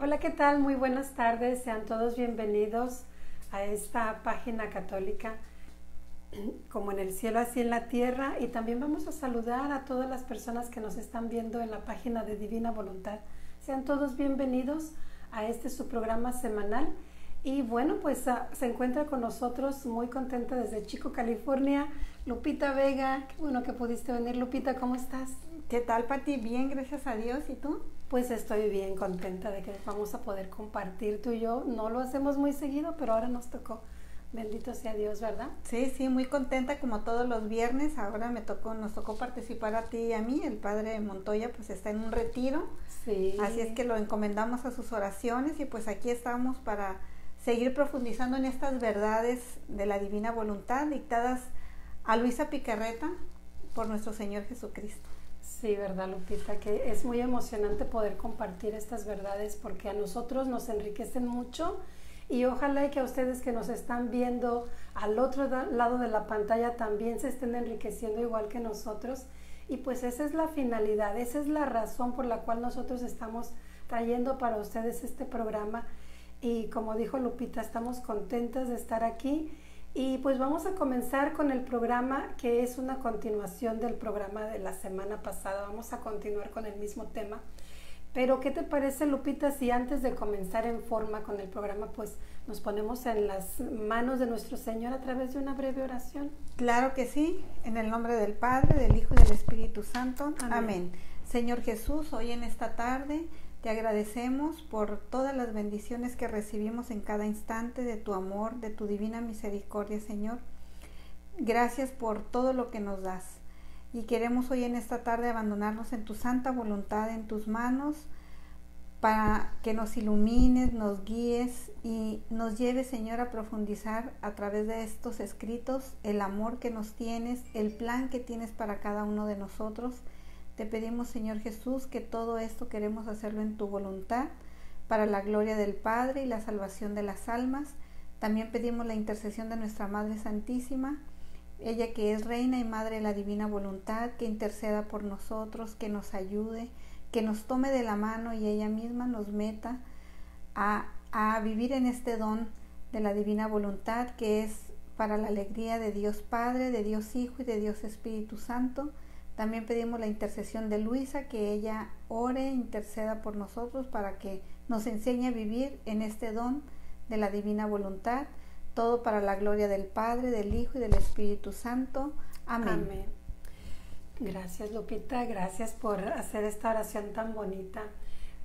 Hola, ¿qué tal? Muy buenas tardes. Sean todos bienvenidos a esta página católica, como en el cielo, así en la tierra. Y también vamos a saludar a todas las personas que nos están viendo en la página de Divina Voluntad. Sean todos bienvenidos a este su programa semanal. Y bueno, pues se encuentra con nosotros, muy contenta desde Chico, California, Lupita Vega. Qué bueno que pudiste venir, Lupita. ¿Cómo estás? ¿Qué tal, Pati? Bien, gracias a Dios. ¿Y tú? Pues estoy bien contenta de que vamos a poder compartir tú y yo. No lo hacemos muy seguido, pero ahora nos tocó. Bendito sea Dios, ¿verdad? Sí, muy contenta como todos los viernes. Ahora nos tocó participar a ti y a mí. El padre Montoya pues está en un retiro. Sí. Así es que lo encomendamos a sus oraciones y pues aquí estamos para seguir profundizando en estas verdades de la divina voluntad dictadas a Luisa Picarreta por nuestro Señor Jesucristo. Sí, verdad, Lupita, que es muy emocionante poder compartir estas verdades porque a nosotros nos enriquecen mucho y ojalá que a ustedes que nos están viendo al otro lado de la pantalla también se estén enriqueciendo igual que nosotros. Y pues esa es la finalidad, esa es la razón por la cual nosotros estamos trayendo para ustedes este programa. Y como dijo Lupita, estamos contentas de estar aquí. Y pues vamos a comenzar con el programa que es una continuación del programa de la semana pasada. Vamos a continuar con el mismo tema. Pero ¿qué te parece, Lupita, si antes de comenzar en forma con el programa, pues nos ponemos en las manos de nuestro Señor a través de una breve oración? Claro que sí, en el nombre del Padre, del Hijo y del Espíritu Santo. Amén. Amén. Señor Jesús, hoy en esta tarde te agradecemos por todas las bendiciones que recibimos en cada instante de tu amor, de tu divina misericordia, Señor. Gracias por todo lo que nos das. Y queremos hoy en esta tarde abandonarnos en tu santa voluntad, en tus manos, para que nos ilumines, nos guíes y nos lleves, Señor, a profundizar a través de estos escritos el amor que nos tienes, el plan que tienes para cada uno de nosotros. Te pedimos, Señor Jesús, que todo esto queremos hacerlo en tu voluntad, para la gloria del Padre y la salvación de las almas. También pedimos la intercesión de nuestra Madre Santísima, ella que es Reina y Madre de la Divina Voluntad, que interceda por nosotros, que nos ayude, que nos tome de la mano y ella misma nos meta a vivir en este don de la Divina Voluntad, que es para la alegría de Dios Padre, de Dios Hijo y de Dios Espíritu Santo. También pedimos la intercesión de Luisa, que ella ore, interceda por nosotros para que nos enseñe a vivir en este don de la divina voluntad, todo para la gloria del Padre, del Hijo y del Espíritu Santo. Amén. Amén. Gracias, Lupita, gracias por hacer esta oración tan bonita.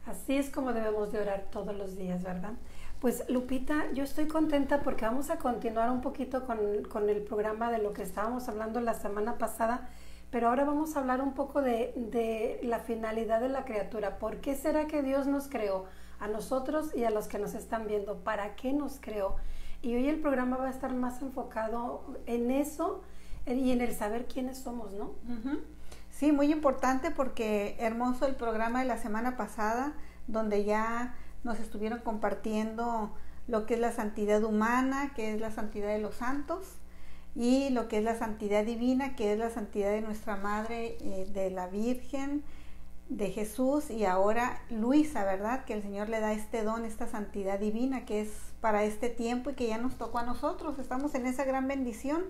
Así es como debemos de orar todos los días, ¿verdad? Pues Lupita, yo estoy contenta porque vamos a continuar un poquito con el programa de lo que estábamos hablando la semana pasada. Pero ahora vamos a hablar un poco de la finalidad de la criatura. ¿Por qué será que Dios nos creó? A nosotros y a los que nos están viendo. ¿Para qué nos creó? Y hoy el programa va a estar más enfocado en eso y en el saber quiénes somos, ¿no? Sí, muy importante porque hermoso el programa de la semana pasada, donde ya nos estuvieron compartiendo lo que es la santidad humana, que es la santidad de los santos, y lo que es la santidad divina, que es la santidad de nuestra Madre, de la Virgen, de Jesús, y ahora Luisa, ¿verdad? Que el Señor le da este don, esta santidad divina, que es para este tiempo y que ya nos tocó a nosotros. Estamos en esa gran bendición.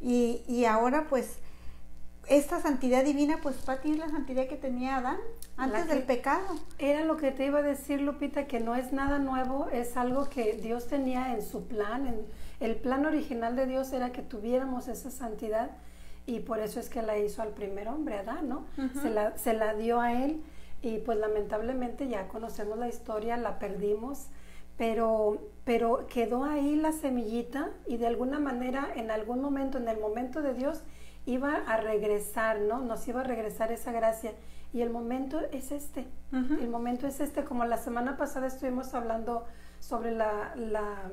Y ahora, pues, esta santidad divina, pues, Pati, es la santidad que tenía Adán antes del pecado. Era lo que te iba a decir, Lupita, que no es nada nuevo, es algo que Dios tenía en su plan. El plan original de Dios era que tuviéramos esa santidad y por eso es que la hizo al primer hombre, Adán, ¿no? Se la dio a él y pues lamentablemente ya conocemos la historia, la perdimos, pero quedó ahí la semillita y de alguna manera en algún momento, en el momento de Dios, iba a regresar, ¿no? Nos iba a regresar esa gracia. Y el momento es este. El momento es este. Como la semana pasada estuvimos hablando sobre la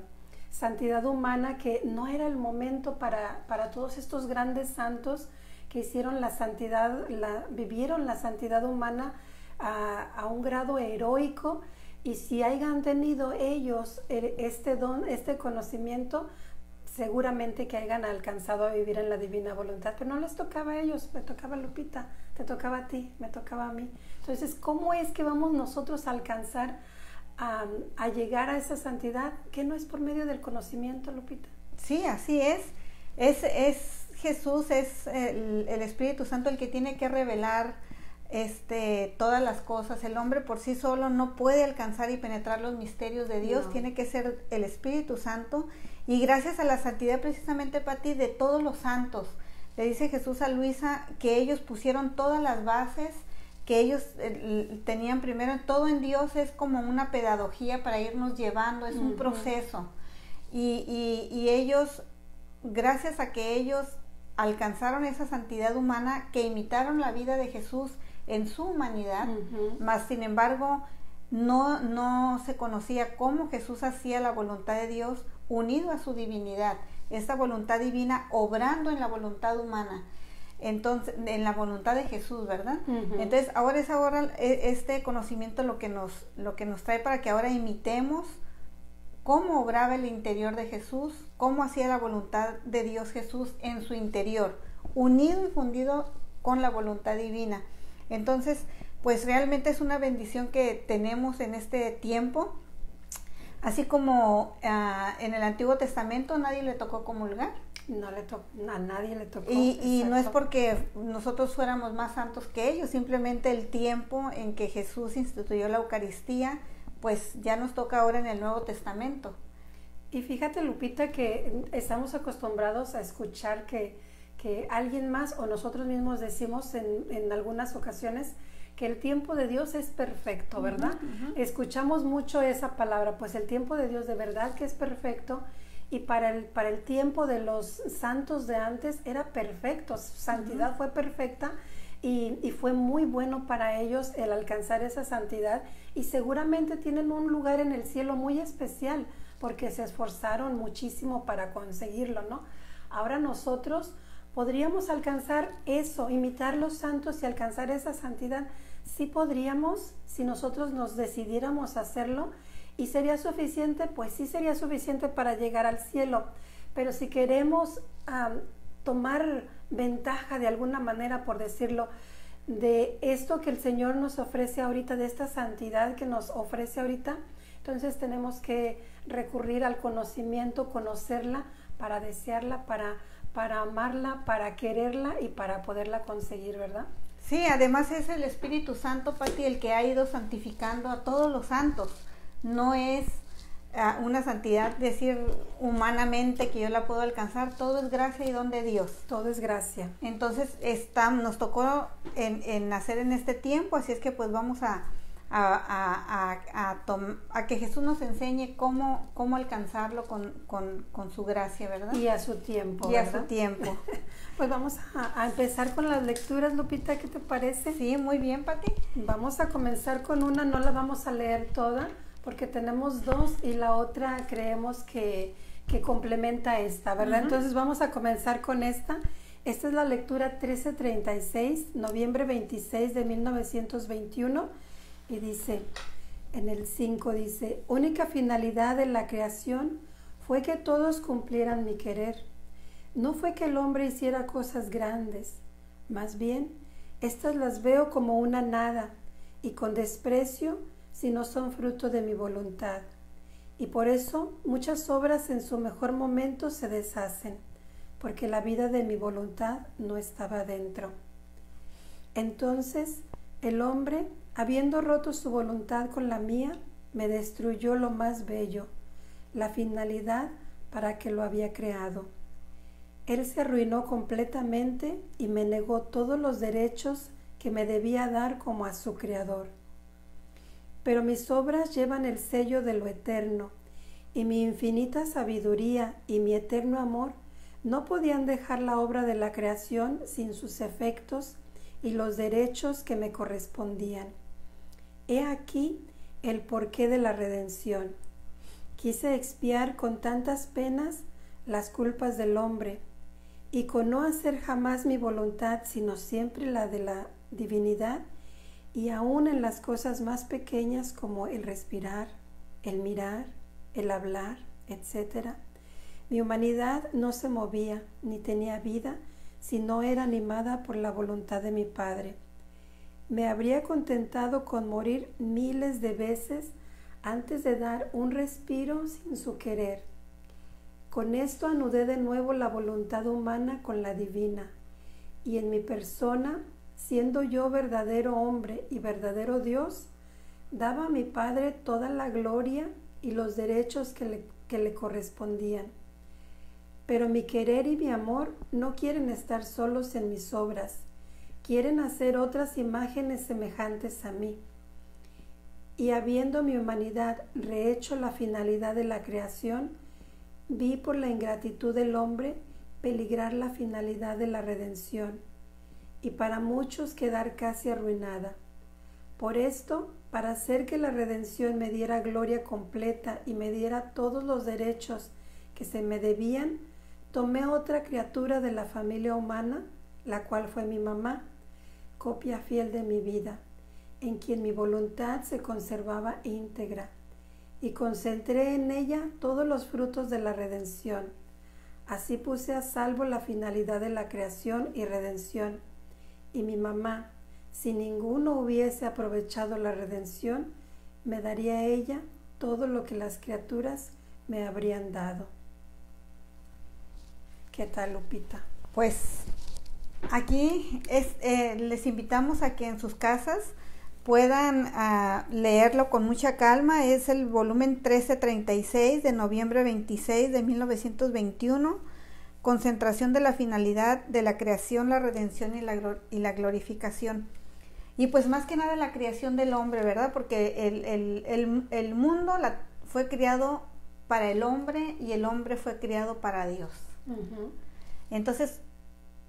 santidad humana, que no era el momento para todos estos grandes santos que hicieron la santidad, vivieron la santidad humana a un grado heroico. Y si hayan tenido ellos este don, este conocimiento, seguramente que hayan alcanzado a vivir en la divina voluntad, pero no les tocaba a ellos, me tocaba a Lupita, te tocaba a ti, me tocaba a mí. Entonces, ¿cómo es que vamos nosotros a alcanzar a llegar a esa santidad, que no es por medio del conocimiento, Lupita. Sí, así es. Es Jesús, es el Espíritu Santo el que tiene que revelar todas las cosas. El hombre por sí solo no puede alcanzar y penetrar los misterios de Dios, tiene que ser el Espíritu Santo, y gracias a la santidad precisamente, Pati, de todos los santos. Le dice Jesús a Luisa que ellos pusieron todas las bases, que ellos tenían primero, todo en Dios es como una pedagogía para irnos llevando, es un proceso, y ellos, gracias a que ellos alcanzaron esa santidad humana, que imitaron la vida de Jesús en su humanidad, mas sin embargo no se conocía cómo Jesús hacía la voluntad de Dios unido a su divinidad, esta voluntad divina obrando en la voluntad humana, entonces en la voluntad de Jesús, ¿verdad? Entonces ahora este conocimiento lo que nos trae para que ahora imitemos cómo obraba el interior de Jesús, cómo hacía la voluntad de Dios Jesús en su interior, unido y fundido con la voluntad divina. Entonces, pues realmente es una bendición que tenemos en este tiempo, así como en el Antiguo Testamento nadie le tocó comulgar. A nadie le tocó. Y no es porque nosotros fuéramos más santos que ellos, simplemente el tiempo en que Jesús instituyó la Eucaristía, pues ya nos toca ahora en el Nuevo Testamento. Y fíjate, Lupita, que estamos acostumbrados a escuchar que alguien más o nosotros mismos decimos en algunas ocasiones que el tiempo de Dios es perfecto, ¿verdad? Escuchamos mucho esa palabra, pues el tiempo de Dios de verdad que es perfecto, y para el tiempo de los santos de antes era perfecto, su santidad fue perfecta, y fue muy bueno para ellos el alcanzar esa santidad, y seguramente tienen un lugar en el cielo muy especial porque se esforzaron muchísimo para conseguirlo, ¿no? Ahora nosotros podríamos alcanzar eso, imitar los santos y alcanzar esa santidad. Sí podríamos, si nosotros nos decidiéramos hacerlo. ¿Y sería suficiente? Pues sí sería suficiente para llegar al cielo, pero si queremos tomar ventaja de alguna manera, por decirlo, de esto que el Señor nos ofrece ahorita, de esta santidad que nos ofrece ahorita, entonces tenemos que recurrir al conocimiento, conocerla, para desearla, para amarla, para quererla y para poderla conseguir, ¿verdad? Sí, además es el Espíritu Santo, Pati, el que ha ido santificando a todos los santos. No es una santidad, decir humanamente que yo la puedo alcanzar, todo es gracia y don de Dios. Todo es gracia. Entonces nos tocó en nacer en este tiempo, así es que pues vamos a que Jesús nos enseñe cómo alcanzarlo con su gracia, ¿verdad? Y a su tiempo, Y ¿verdad? a su tiempo. Pues vamos a empezar con las lecturas, Lupita, ¿qué te parece? Sí, muy bien, Pati. Vamos a comenzar con una, no la vamos a leer toda, porque tenemos dos y la otra creemos que complementa esta, ¿verdad? Entonces vamos a comenzar con esta. Esta es la lectura 1336, noviembre 26 de 1921, y dice, en el 5 dice, única finalidad de la creación fue que todos cumplieran mi querer. No fue que el hombre hiciera cosas grandes, más bien, estas las veo como una nada y con desprecio si no son fruto de mi voluntad. Y por eso muchas obras en su mejor momento se deshacen, porque la vida de mi voluntad no estaba dentro. Entonces el hombre, habiendo roto su voluntad con la mía, me destruyó lo más bello, la finalidad para que lo había creado. Él se arruinó completamente y me negó todos los derechos que me debía dar como a su creador. Pero mis obras llevan el sello de lo eterno, y mi infinita sabiduría y mi eterno amor no podían dejar la obra de la creación sin sus efectos y los derechos que me correspondían. He aquí el porqué de la redención. Quise expiar con tantas penas las culpas del hombre, y con no hacer jamás mi voluntad, sino siempre la de la divinidad, y aún en las cosas más pequeñas como el respirar, el mirar, el hablar, etc. Mi humanidad no se movía ni tenía vida si no era animada por la voluntad de mi Padre. Me habría contentado con morir miles de veces antes de dar un respiro sin su querer. Con esto anudé de nuevo la voluntad humana con la divina, y en mi persona, siendo yo verdadero hombre y verdadero Dios, daba a mi Padre toda la gloria y los derechos que le correspondían. Pero mi querer y mi amor no quieren estar solos en mis obras, quieren hacer otras imágenes semejantes a mí. Y habiendo mi humanidad rehecho la finalidad de la creación, vi por la ingratitud del hombre peligrar la finalidad de la redención, y para muchos quedar casi arruinada. Por esto, para hacer que la redención me diera gloria completa y me diera todos los derechos que se me debían, tomé otra criatura de la familia humana, la cual fue mi mamá, copia fiel de mi vida, en quien mi voluntad se conservaba íntegra, y concentré en ella todos los frutos de la redención. Así puse a salvo la finalidad de la creación y redención, y mi mamá, si ninguno hubiese aprovechado la redención, me daría a ella todo lo que las criaturas me habrían dado. ¿Qué tal, Lupita? Pues aquí les invitamos a que en sus casas puedan leerlo con mucha calma. Es el volumen 1336 de noviembre 26 de 1921, Concentración de la finalidad de la creación, la redención y la glorificación. Y pues más que nada la creación del hombre, ¿verdad? Porque el mundo fue creado para el hombre y el hombre fue creado para Dios. Uh-huh. Entonces,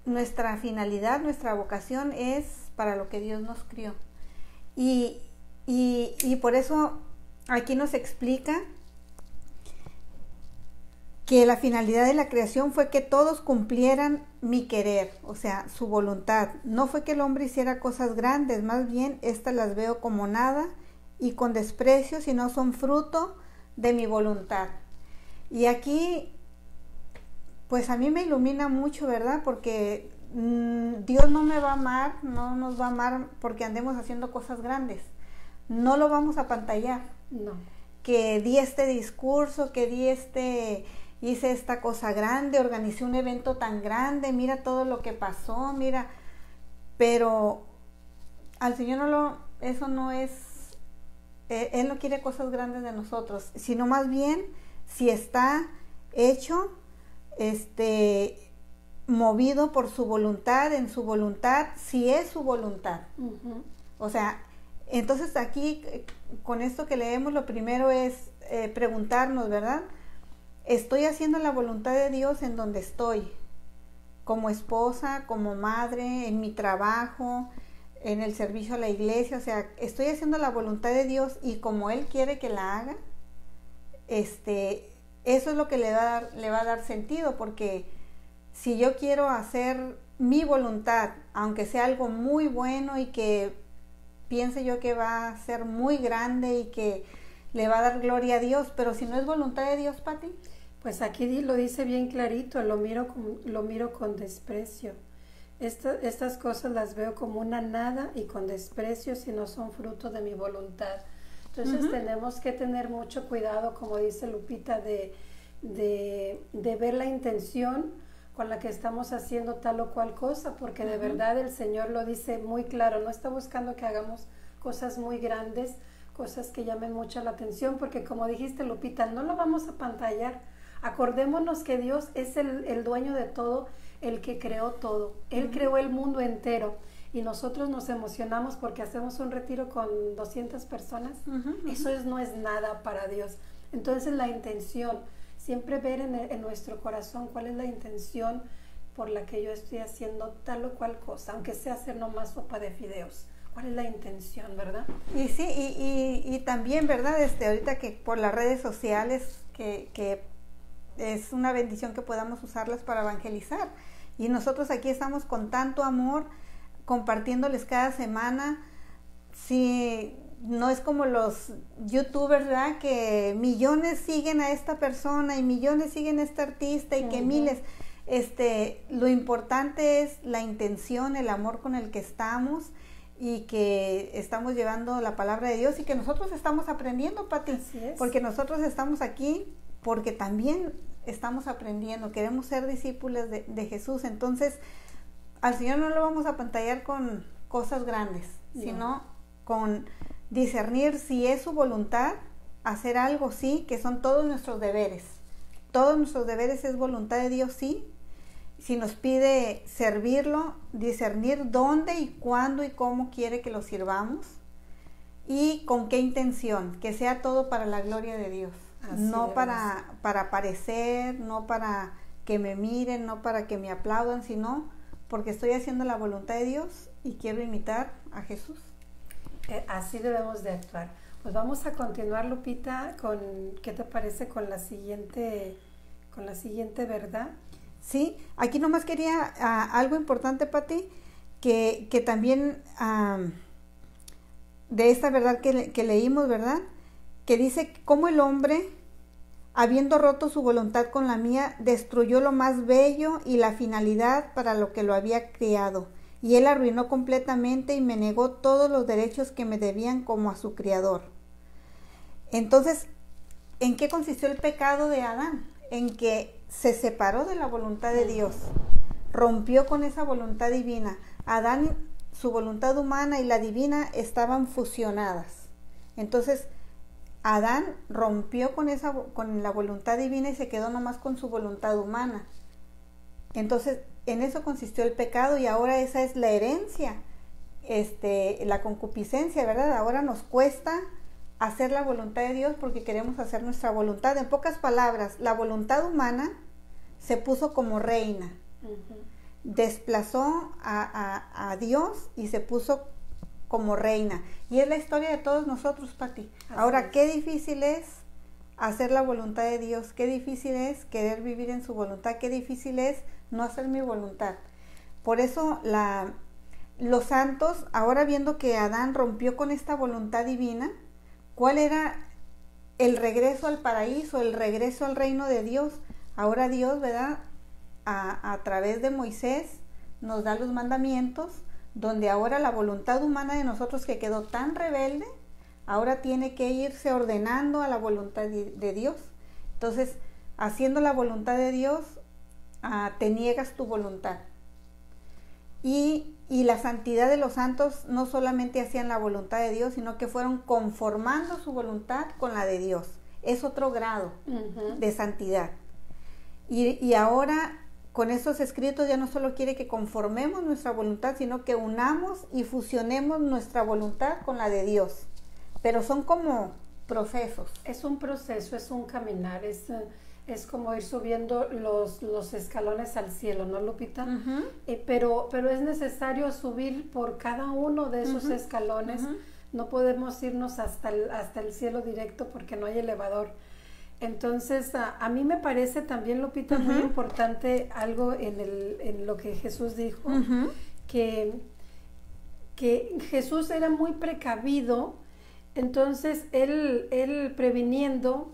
nuestra finalidad, nuestra vocación es para lo que Dios nos crió. Y por eso aquí nos explica que la finalidad de la creación fue que todos cumplieran mi querer, o sea, su voluntad. No fue que el hombre hiciera cosas grandes, más bien estas las veo como nada y con desprecio, sino son fruto de mi voluntad. Y aquí, pues a mí me ilumina mucho, ¿verdad? Porque Dios no me va a amar, no nos va a amar porque andemos haciendo cosas grandes. No lo vamos a pantallar. No. Que di este discurso, hice esta cosa grande, organicé un evento tan grande, mira todo lo que pasó, mira. Pero al Señor eso no es, Él no quiere cosas grandes de nosotros, sino más bien si está hecho, movido por su voluntad, en su voluntad, si es su voluntad. Uh-huh. O sea, entonces aquí con esto que leemos, lo primero es preguntarnos, ¿verdad? ¿Estoy haciendo la voluntad de Dios en donde estoy? Como esposa, como madre, en mi trabajo, en el servicio a la iglesia. O sea, ¿estoy haciendo la voluntad de Dios y como Él quiere que la haga? Eso es lo que le va a dar sentido, porque si yo quiero hacer mi voluntad, aunque sea algo muy bueno y que piense yo que va a ser muy grande y que le va a dar gloria a Dios, pero si no es voluntad de Dios, Pati. Pues aquí lo dice bien clarito, lo miro con desprecio. Estas cosas las veo como una nada y con desprecio si no son fruto de mi voluntad. Entonces uh-huh. Tenemos que tener mucho cuidado, como dice Lupita, de ver la intención con la que estamos haciendo tal o cual cosa, porque de verdad el Señor lo dice muy claro, no está buscando que hagamos cosas muy grandes, cosas que llamen mucho la atención, porque como dijiste, Lupita, no lo vamos a pantallar. Acordémonos que Dios es el dueño de todo, el que creó todo. Él creó el mundo entero y nosotros nos emocionamos porque hacemos un retiro con 200 personas. Eso no es nada para Dios. Entonces la intención, siempre ver en nuestro corazón cuál es la intención por la que yo estoy haciendo tal o cual cosa, aunque sea hacer nomás sopa de fideos. ¿Cuál es la intención, verdad? Y sí, y también, ¿verdad? Ahorita que por las redes sociales, que es una bendición que podamos usarlas para evangelizar. Y nosotros aquí estamos con tanto amor, compartiéndoles cada semana. Si no es como los youtubers, ¿verdad? Que millones siguen a esta persona y millones siguen a este artista y que miles. Lo importante es la intención, el amor con el que estamos y que estamos llevando la palabra de Dios y que nosotros estamos aprendiendo, Pati. Así es. Porque nosotros estamos aquí porque también estamos aprendiendo, queremos ser discípulos de Jesús. Entonces, al Señor no lo vamos a apantallar con cosas grandes, sino con discernir si es su voluntad, hacer algo, sí, que son todos nuestros deberes. Todos nuestros deberes es voluntad de Dios, sí. Si nos pide servirlo, discernir dónde y cuándo y cómo quiere que lo sirvamos y con qué intención, que sea todo para la gloria de Dios. Así no para aparecer, no para que me miren, no para que me aplaudan, sino porque estoy haciendo la voluntad de Dios y quiero imitar a Jesús. Así debemos de actuar. Pues vamos a continuar, Lupita, con, ¿qué te parece con la siguiente verdad? Sí, aquí nomás quería algo importante, Pati, que también de esta verdad que leímos, ¿verdad? Que dice cómo el hombre, habiendo roto su voluntad con la mía, destruyó lo más bello y la finalidad para lo que lo había creado. Y él arruinó completamente y me negó todos los derechos que me debían como a su creador. Entonces, ¿en qué consistió el pecado de Adán? En que se separó de la voluntad de Dios, rompió con esa voluntad divina. Adán, su voluntad humana y la divina estaban fusionadas. Entonces, Adán rompió con la voluntad divina y se quedó nomás con su voluntad humana. Entonces, en eso consistió el pecado y ahora esa es la herencia, la concupiscencia, ¿verdad? Ahora nos cuesta hacer la voluntad de Dios porque queremos hacer nuestra voluntad. En pocas palabras, la voluntad humana se puso como reina, desplazó a Dios y se puso como reina. Y es la historia de todos nosotros, Pati. Ahora, qué difícil es hacer la voluntad de Dios, qué difícil es querer vivir en su voluntad, qué difícil es no hacer mi voluntad. Por eso los santos, ahora viendo que Adán rompió con esta voluntad divina, ¿cuál era el regreso al paraíso, el regreso al reino de Dios? Ahora Dios, ¿verdad? A través de Moisés nos da los mandamientos, donde ahora la voluntad humana de nosotros que quedó tan rebelde, ahora tiene que irse ordenando a la voluntad de Dios. Entonces, haciendo la voluntad de Dios, te niegas tu voluntad. Y la santidad de los santos no solamente hacían la voluntad de Dios, sino que fueron conformando su voluntad con la de Dios. Es otro grado de santidad. Y ahora, con estos escritos, ya no solo quiere que conformemos nuestra voluntad, sino que unamos y fusionemos nuestra voluntad con la de Dios. Pero son como procesos. Es un proceso, es un caminar, es como ir subiendo los escalones al cielo, ¿no, Lupita? Pero es necesario subir por cada uno de esos escalones. No podemos irnos hasta el cielo directo porque no hay elevador. Entonces, a mí me parece también, Lupita, muy importante algo en lo que Jesús dijo, que Jesús era muy precavido. Entonces, él previniendo,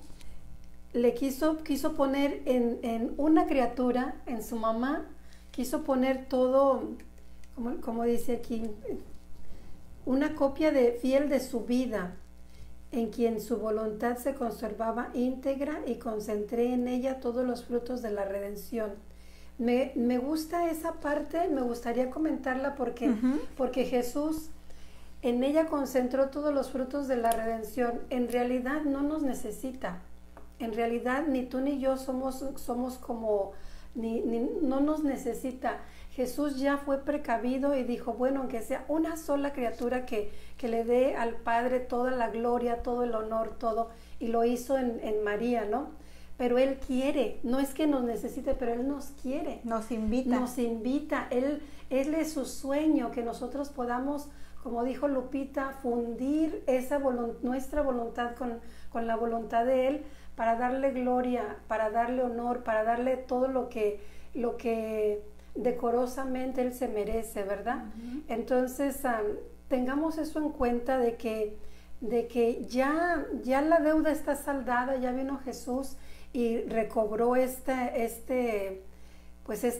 le quiso poner en una criatura, en su mamá, quiso poner todo, como dice aquí, una copia fiel de su vida, en quien su voluntad se conservaba íntegra y concentré en ella todos los frutos de la redención. Me gusta esa parte, me gustaría comentarla porque Jesús en ella concentró todos los frutos de la redención. En realidad no nos necesita. En realidad ni tú ni yo somos como, no nos necesita. Jesús ya fue precavido y dijo, bueno, aunque sea una sola criatura que le dé al Padre toda la gloria, todo el honor, todo, y lo hizo en María, ¿no? Pero Él quiere, no es que nos necesite, pero Él nos quiere. Nos invita. Nos invita. Él es su sueño, que nosotros podamos, como dijo Lupita, fundir nuestra voluntad con la voluntad de Él, para darle gloria, para darle honor, para darle todo lo que decorosamente Él se merece, ¿verdad? Entonces, tengamos eso en cuenta de que ya la deuda está saldada, ya vino Jesús y recobró este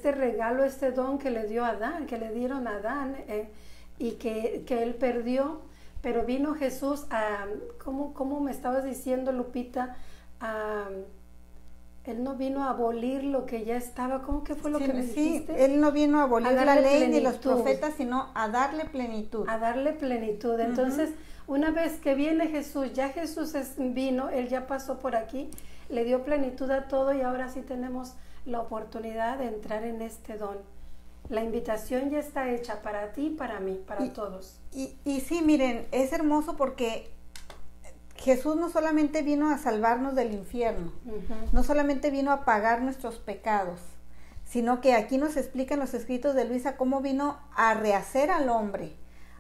regalo, este don que le dio Adán, que le dieron a Adán. y que él perdió, pero vino Jesús a, ¿cómo me estabas diciendo, Lupita? Él no vino a abolir lo que ya estaba. ¿Cómo que fue lo que me dijiste? Sí, Él no vino a abolir la ley plenitud, ni los profetas, sino a darle plenitud. A darle plenitud. Entonces, una vez que viene Jesús, ya Jesús vino, Él ya pasó por aquí, le dio plenitud a todo y ahora sí tenemos la oportunidad de entrar en este don. La invitación ya está hecha para ti, para mí, para todos. Y sí, miren, es hermoso porque Jesús no solamente vino a salvarnos del infierno, no solamente vino a pagar nuestros pecados, sino que aquí nos explican los escritos de Luisa cómo vino a rehacer al hombre,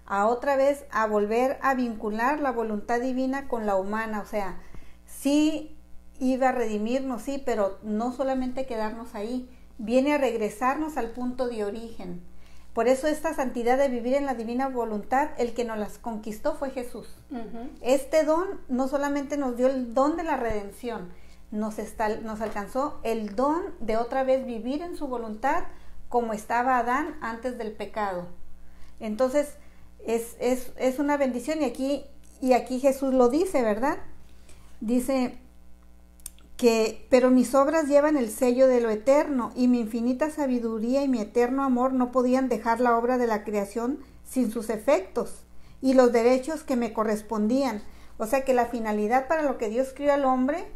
a otra vez a volver a vincular la voluntad divina con la humana. O sea, sí iba a redimirnos, sí, pero no solamente quedarnos ahí, viene a regresarnos al punto de origen. Por eso esta santidad de vivir en la divina voluntad, el que nos las conquistó fue Jesús. Este don no solamente nos dio el don de la redención, nos alcanzó el don de otra vez vivir en su voluntad como estaba Adán antes del pecado. Entonces es una bendición y aquí Jesús lo dice, ¿verdad? Dice que, pero mis obras llevan el sello de lo eterno, y mi infinita sabiduría y mi eterno amor no podían dejar la obra de la creación sin sus efectos y los derechos que me correspondían. O sea que la finalidad para lo que Dios crió al hombre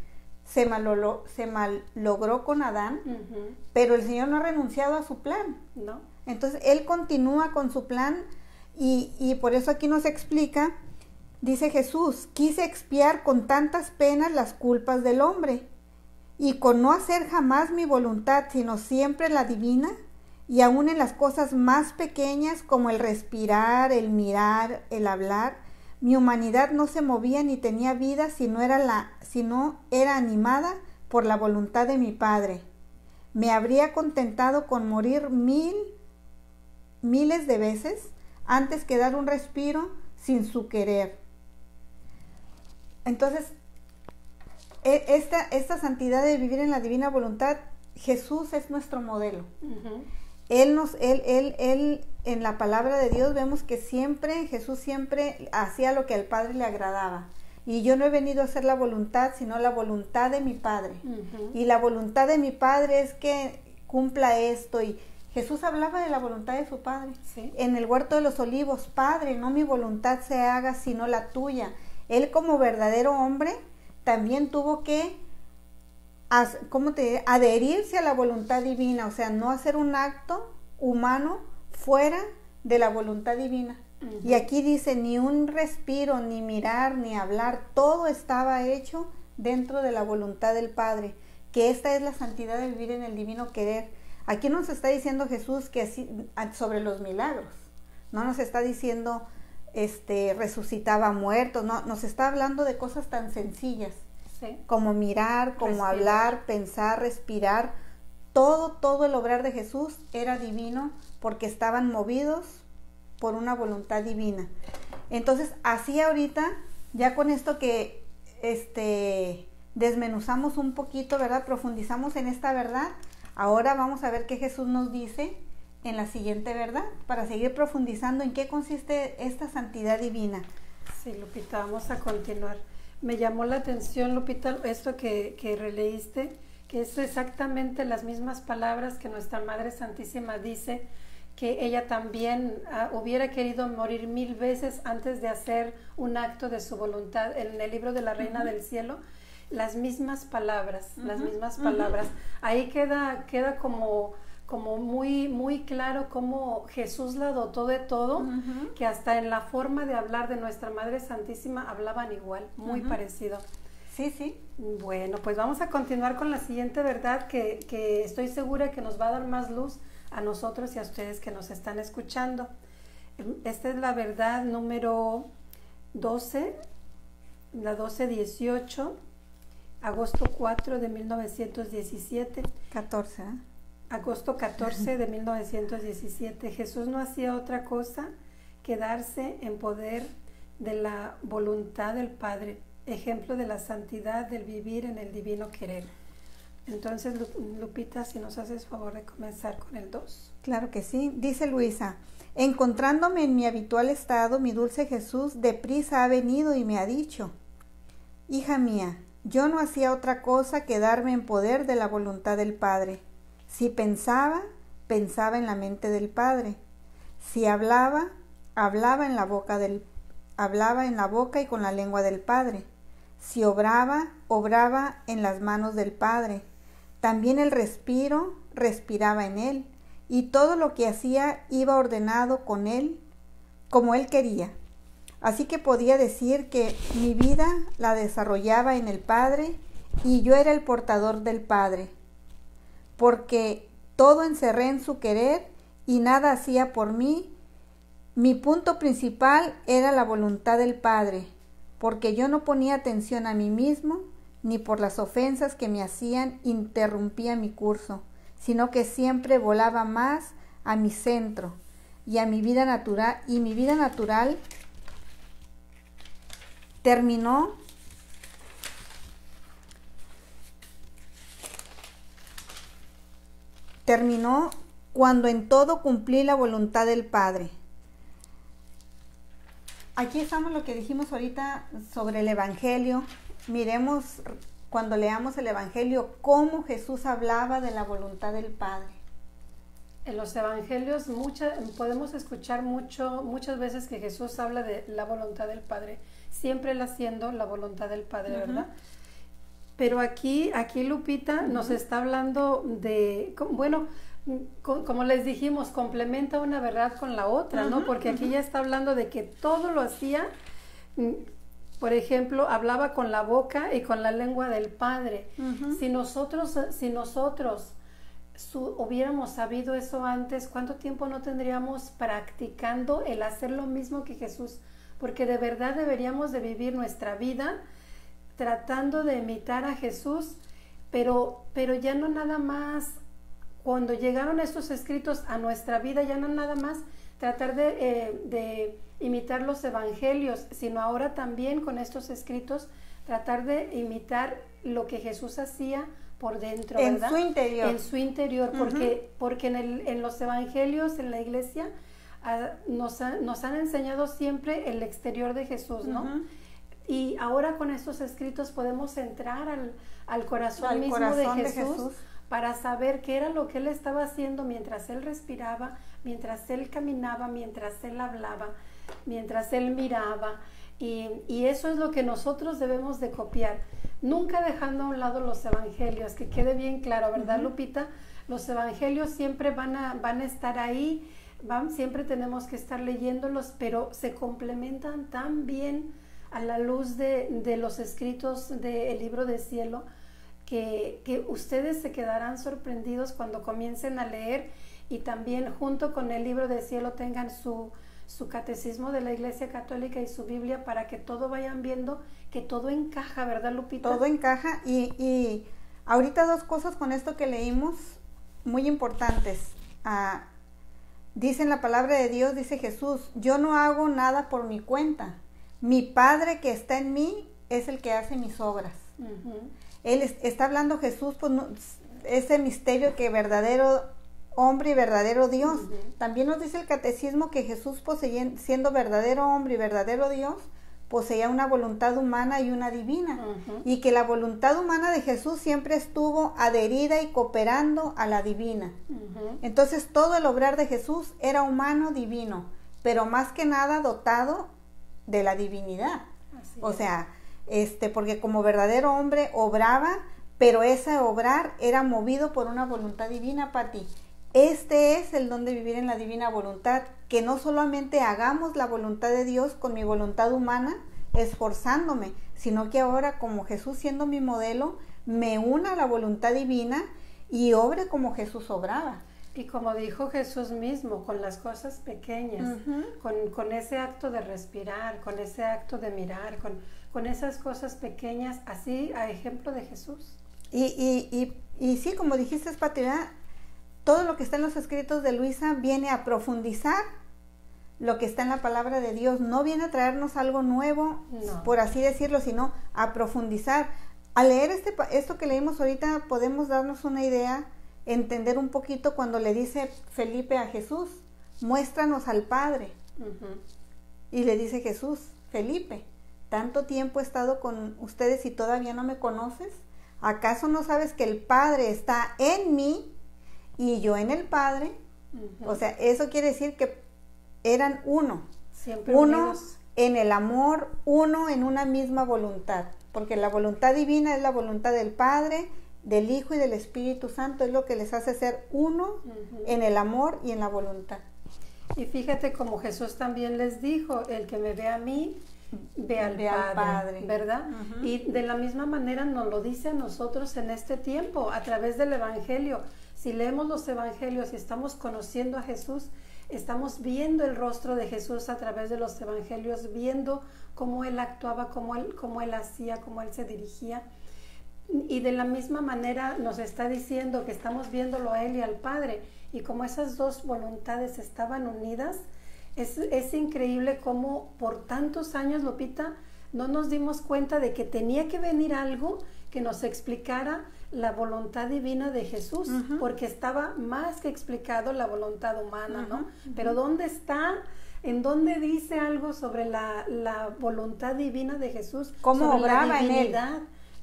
se malogró con Adán, pero el Señor no ha renunciado a su plan. No. Entonces Él continúa con su plan y por eso aquí nos explica. Dice Jesús, quise expiar con tantas penas las culpas del hombre, y con no hacer jamás mi voluntad, sino siempre la divina, y aun en las cosas más pequeñas como el respirar, el mirar, el hablar, mi humanidad no se movía ni tenía vida si no era animada por la voluntad de mi Padre. Me habría contentado con morir miles de veces antes que dar un respiro sin su querer. Entonces, esta santidad de vivir en la divina voluntad, Jesús es nuestro modelo. Él en la palabra de Dios vemos que Jesús siempre hacía lo que al Padre le agradaba. Y yo no he venido a hacer la voluntad, sino la voluntad de mi Padre. Y la voluntad de mi Padre es que cumpla esto. Y Jesús hablaba de la voluntad de su Padre. Sí. En el huerto de los olivos, Padre, no mi voluntad se haga, sino la tuya. Él como verdadero hombre también tuvo que, adherirse a la voluntad divina, o sea, no hacer un acto humano fuera de la voluntad divina. Y aquí dice, ni un respiro, ni mirar, ni hablar, todo estaba hecho dentro de la voluntad del Padre, que esta es la santidad de vivir en el divino querer. Aquí nos está diciendo Jesús que sobre los milagros, no nos está diciendo resucitaba muertos, no, nos está hablando de cosas tan sencillas, sí, como mirar, como hablar, pensar, respirar. Todo el obrar de Jesús era divino porque estaban movidos por una voluntad divina. Entonces, así ahorita, ya con esto que desmenuzamos un poquito, ¿verdad? Profundizamos en esta verdad. Ahora vamos a ver qué Jesús nos dice en la siguiente verdad, para seguir profundizando en qué consiste esta santidad divina. Sí, Lupita, vamos a continuar. Me llamó la atención, Lupita, esto que releíste, que es exactamente las mismas palabras que nuestra Madre Santísima dice, que ella también hubiera querido morir 1000 veces antes de hacer un acto de su voluntad. En el libro de la Reina del Cielo, las mismas palabras, las mismas palabras. Ahí queda como muy claro cómo Jesús la dotó de todo, que hasta en la forma de hablar de nuestra Madre Santísima hablaban igual, muy parecido. Sí, sí. Bueno, pues vamos a continuar con la siguiente verdad que estoy segura que nos va a dar más luz a nosotros y a ustedes que nos están escuchando. Esta es la verdad número 12, la 1218, agosto 4 de 1917. 14, ¿eh? Agosto 14 de 1917. Jesús no hacía otra cosa que darse en poder de la voluntad del Padre, ejemplo de la santidad del vivir en el divino querer. Entonces, Lupita, si nos haces favor de comenzar con el 2. Claro que sí. Dice Luisa: encontrándome en mi habitual estado, mi dulce Jesús deprisa ha venido y me ha dicho: hija mía, yo no hacía otra cosa que darme en poder de la voluntad del Padre. Si pensaba, pensaba en la mente del Padre. Si hablaba, hablaba en la boca y con la lengua del Padre. Si obraba, obraba en las manos del Padre. También el respiro, respiraba en él, y todo lo que hacía iba ordenado con él, como él quería. Así que podía decir que mi vida la desarrollaba en el Padre y yo era el portador del Padre, porque todo encerré en su querer y nada hacía por mí. Mi punto principal era la voluntad del Padre, porque yo no ponía atención a mí mismo, ni por las ofensas que me hacían interrumpía mi curso, sino que siempre volaba más a mi centro y a mi vida natural, y mi vida natural terminó cuando en todo cumplí la voluntad del Padre. Aquí estamos lo que dijimos ahorita sobre el Evangelio. Miremos cuando leamos el Evangelio cómo Jesús hablaba de la voluntad del Padre. En los Evangelios podemos escuchar muchas veces que Jesús habla de la voluntad del Padre, siempre él haciendo la voluntad del Padre, ¿verdad? Pero aquí Lupita nos está hablando de, bueno, como les dijimos, complementa una verdad con la otra, ¿no? Porque aquí ya está hablando de que todo lo hacía, por ejemplo, hablaba con la boca y con la lengua del Padre. Si nosotros hubiéramos sabido eso antes, ¿cuánto tiempo no tendríamos practicando el hacer lo mismo que Jesús? Porque de verdad deberíamos de vivir nuestra vida tratando de imitar a Jesús, pero ya no nada más, cuando llegaron estos escritos a nuestra vida, ya no nada más tratar de imitar los evangelios, sino ahora también con estos escritos tratar de imitar lo que Jesús hacía por dentro, ¿verdad? En su interior, porque en los evangelios, en la iglesia, nos han enseñado siempre el exterior de Jesús, ¿no? Y ahora con estos escritos podemos entrar al corazón mismo de Jesús para saber qué era lo que él estaba haciendo mientras él respiraba, mientras él caminaba, mientras él hablaba, mientras él miraba. Y eso es lo que nosotros debemos de copiar, nunca dejando a un lado los evangelios, que quede bien claro, ¿verdad, Lupita? Los evangelios siempre van a estar ahí, siempre tenemos que estar leyéndolos, pero se complementan tan bien a la luz de los escritos del libro del cielo, que ustedes se quedarán sorprendidos cuando comiencen a leer, y también junto con el libro del cielo tengan su catecismo de la Iglesia Católica y su Biblia, para que todo vayan viendo que todo encaja, ¿verdad, Lupita? Todo encaja, y ahorita dos cosas con esto que leímos muy importantes. Dice en la palabra de Dios, dice Jesús: yo no hago nada por mi cuenta, mi Padre que está en mí es el que hace mis obras. Él está hablando Jesús, pues, ese misterio que verdadero hombre y verdadero Dios. También nos dice el catecismo que Jesús, siendo verdadero hombre y verdadero Dios, poseía una voluntad humana y una divina, y que la voluntad humana de Jesús siempre estuvo adherida y cooperando a la divina. Entonces todo el obrar de Jesús era humano, divino, pero más que nada dotado de la divinidad. O sea, porque como verdadero hombre obraba, pero ese obrar era movido por una voluntad divina, Pati. Este es el don de vivir en la divina voluntad, que no solamente hagamos la voluntad de Dios con mi voluntad humana, esforzándome, sino que ahora, como Jesús siendo mi modelo, me una a la voluntad divina y obre como Jesús obraba. Y como dijo Jesús mismo, con las cosas pequeñas, con ese acto de respirar, con ese acto de mirar, con esas cosas pequeñas, así a ejemplo de Jesús. Y sí, como dijiste, Pati, todo lo que está en los escritos de Luisa viene a profundizar lo que está en la palabra de Dios. No viene a traernos algo nuevo, por así decirlo, sino a profundizar. al leer esto que leímos ahorita, podemos darnos una idea, entender un poquito cuando le dice Felipe a Jesús, muéstranos al Padre. Y le dice Jesús, Felipe, ¿tanto tiempo he estado con ustedes y todavía no me conoces? ¿Acaso no sabes que el Padre está en mí y yo en el Padre? O sea, eso quiere decir que eran uno. Siempre uno unidos. En el amor, uno en una misma voluntad. Porque la voluntad divina es la voluntad del Padre, del Hijo y del Espíritu Santo. Es lo que les hace ser uno en el amor y en la voluntad. Y fíjate como Jesús también les dijo, el que me ve a mí, ve al Padre, ¿verdad? Y de la misma manera nos lo dice a nosotros en este tiempo, a través del Evangelio. Si leemos los Evangelios y estamos conociendo a Jesús, estamos viendo el rostro de Jesús a través de los Evangelios, viendo cómo Él actuaba, cómo él hacía, cómo Él se dirigía. Y de la misma manera nos está diciendo que estamos viéndolo a Él y al Padre, y como esas dos voluntades estaban unidas, es increíble cómo por tantos años, Lupita, no nos dimos cuenta de que tenía que venir algo que nos explicara la voluntad divina de Jesús, porque estaba más que explicado la voluntad humana, ¿no? Pero ¿dónde está? ¿En dónde dice algo sobre la voluntad divina de Jesús? ¿Cómo obraba en él?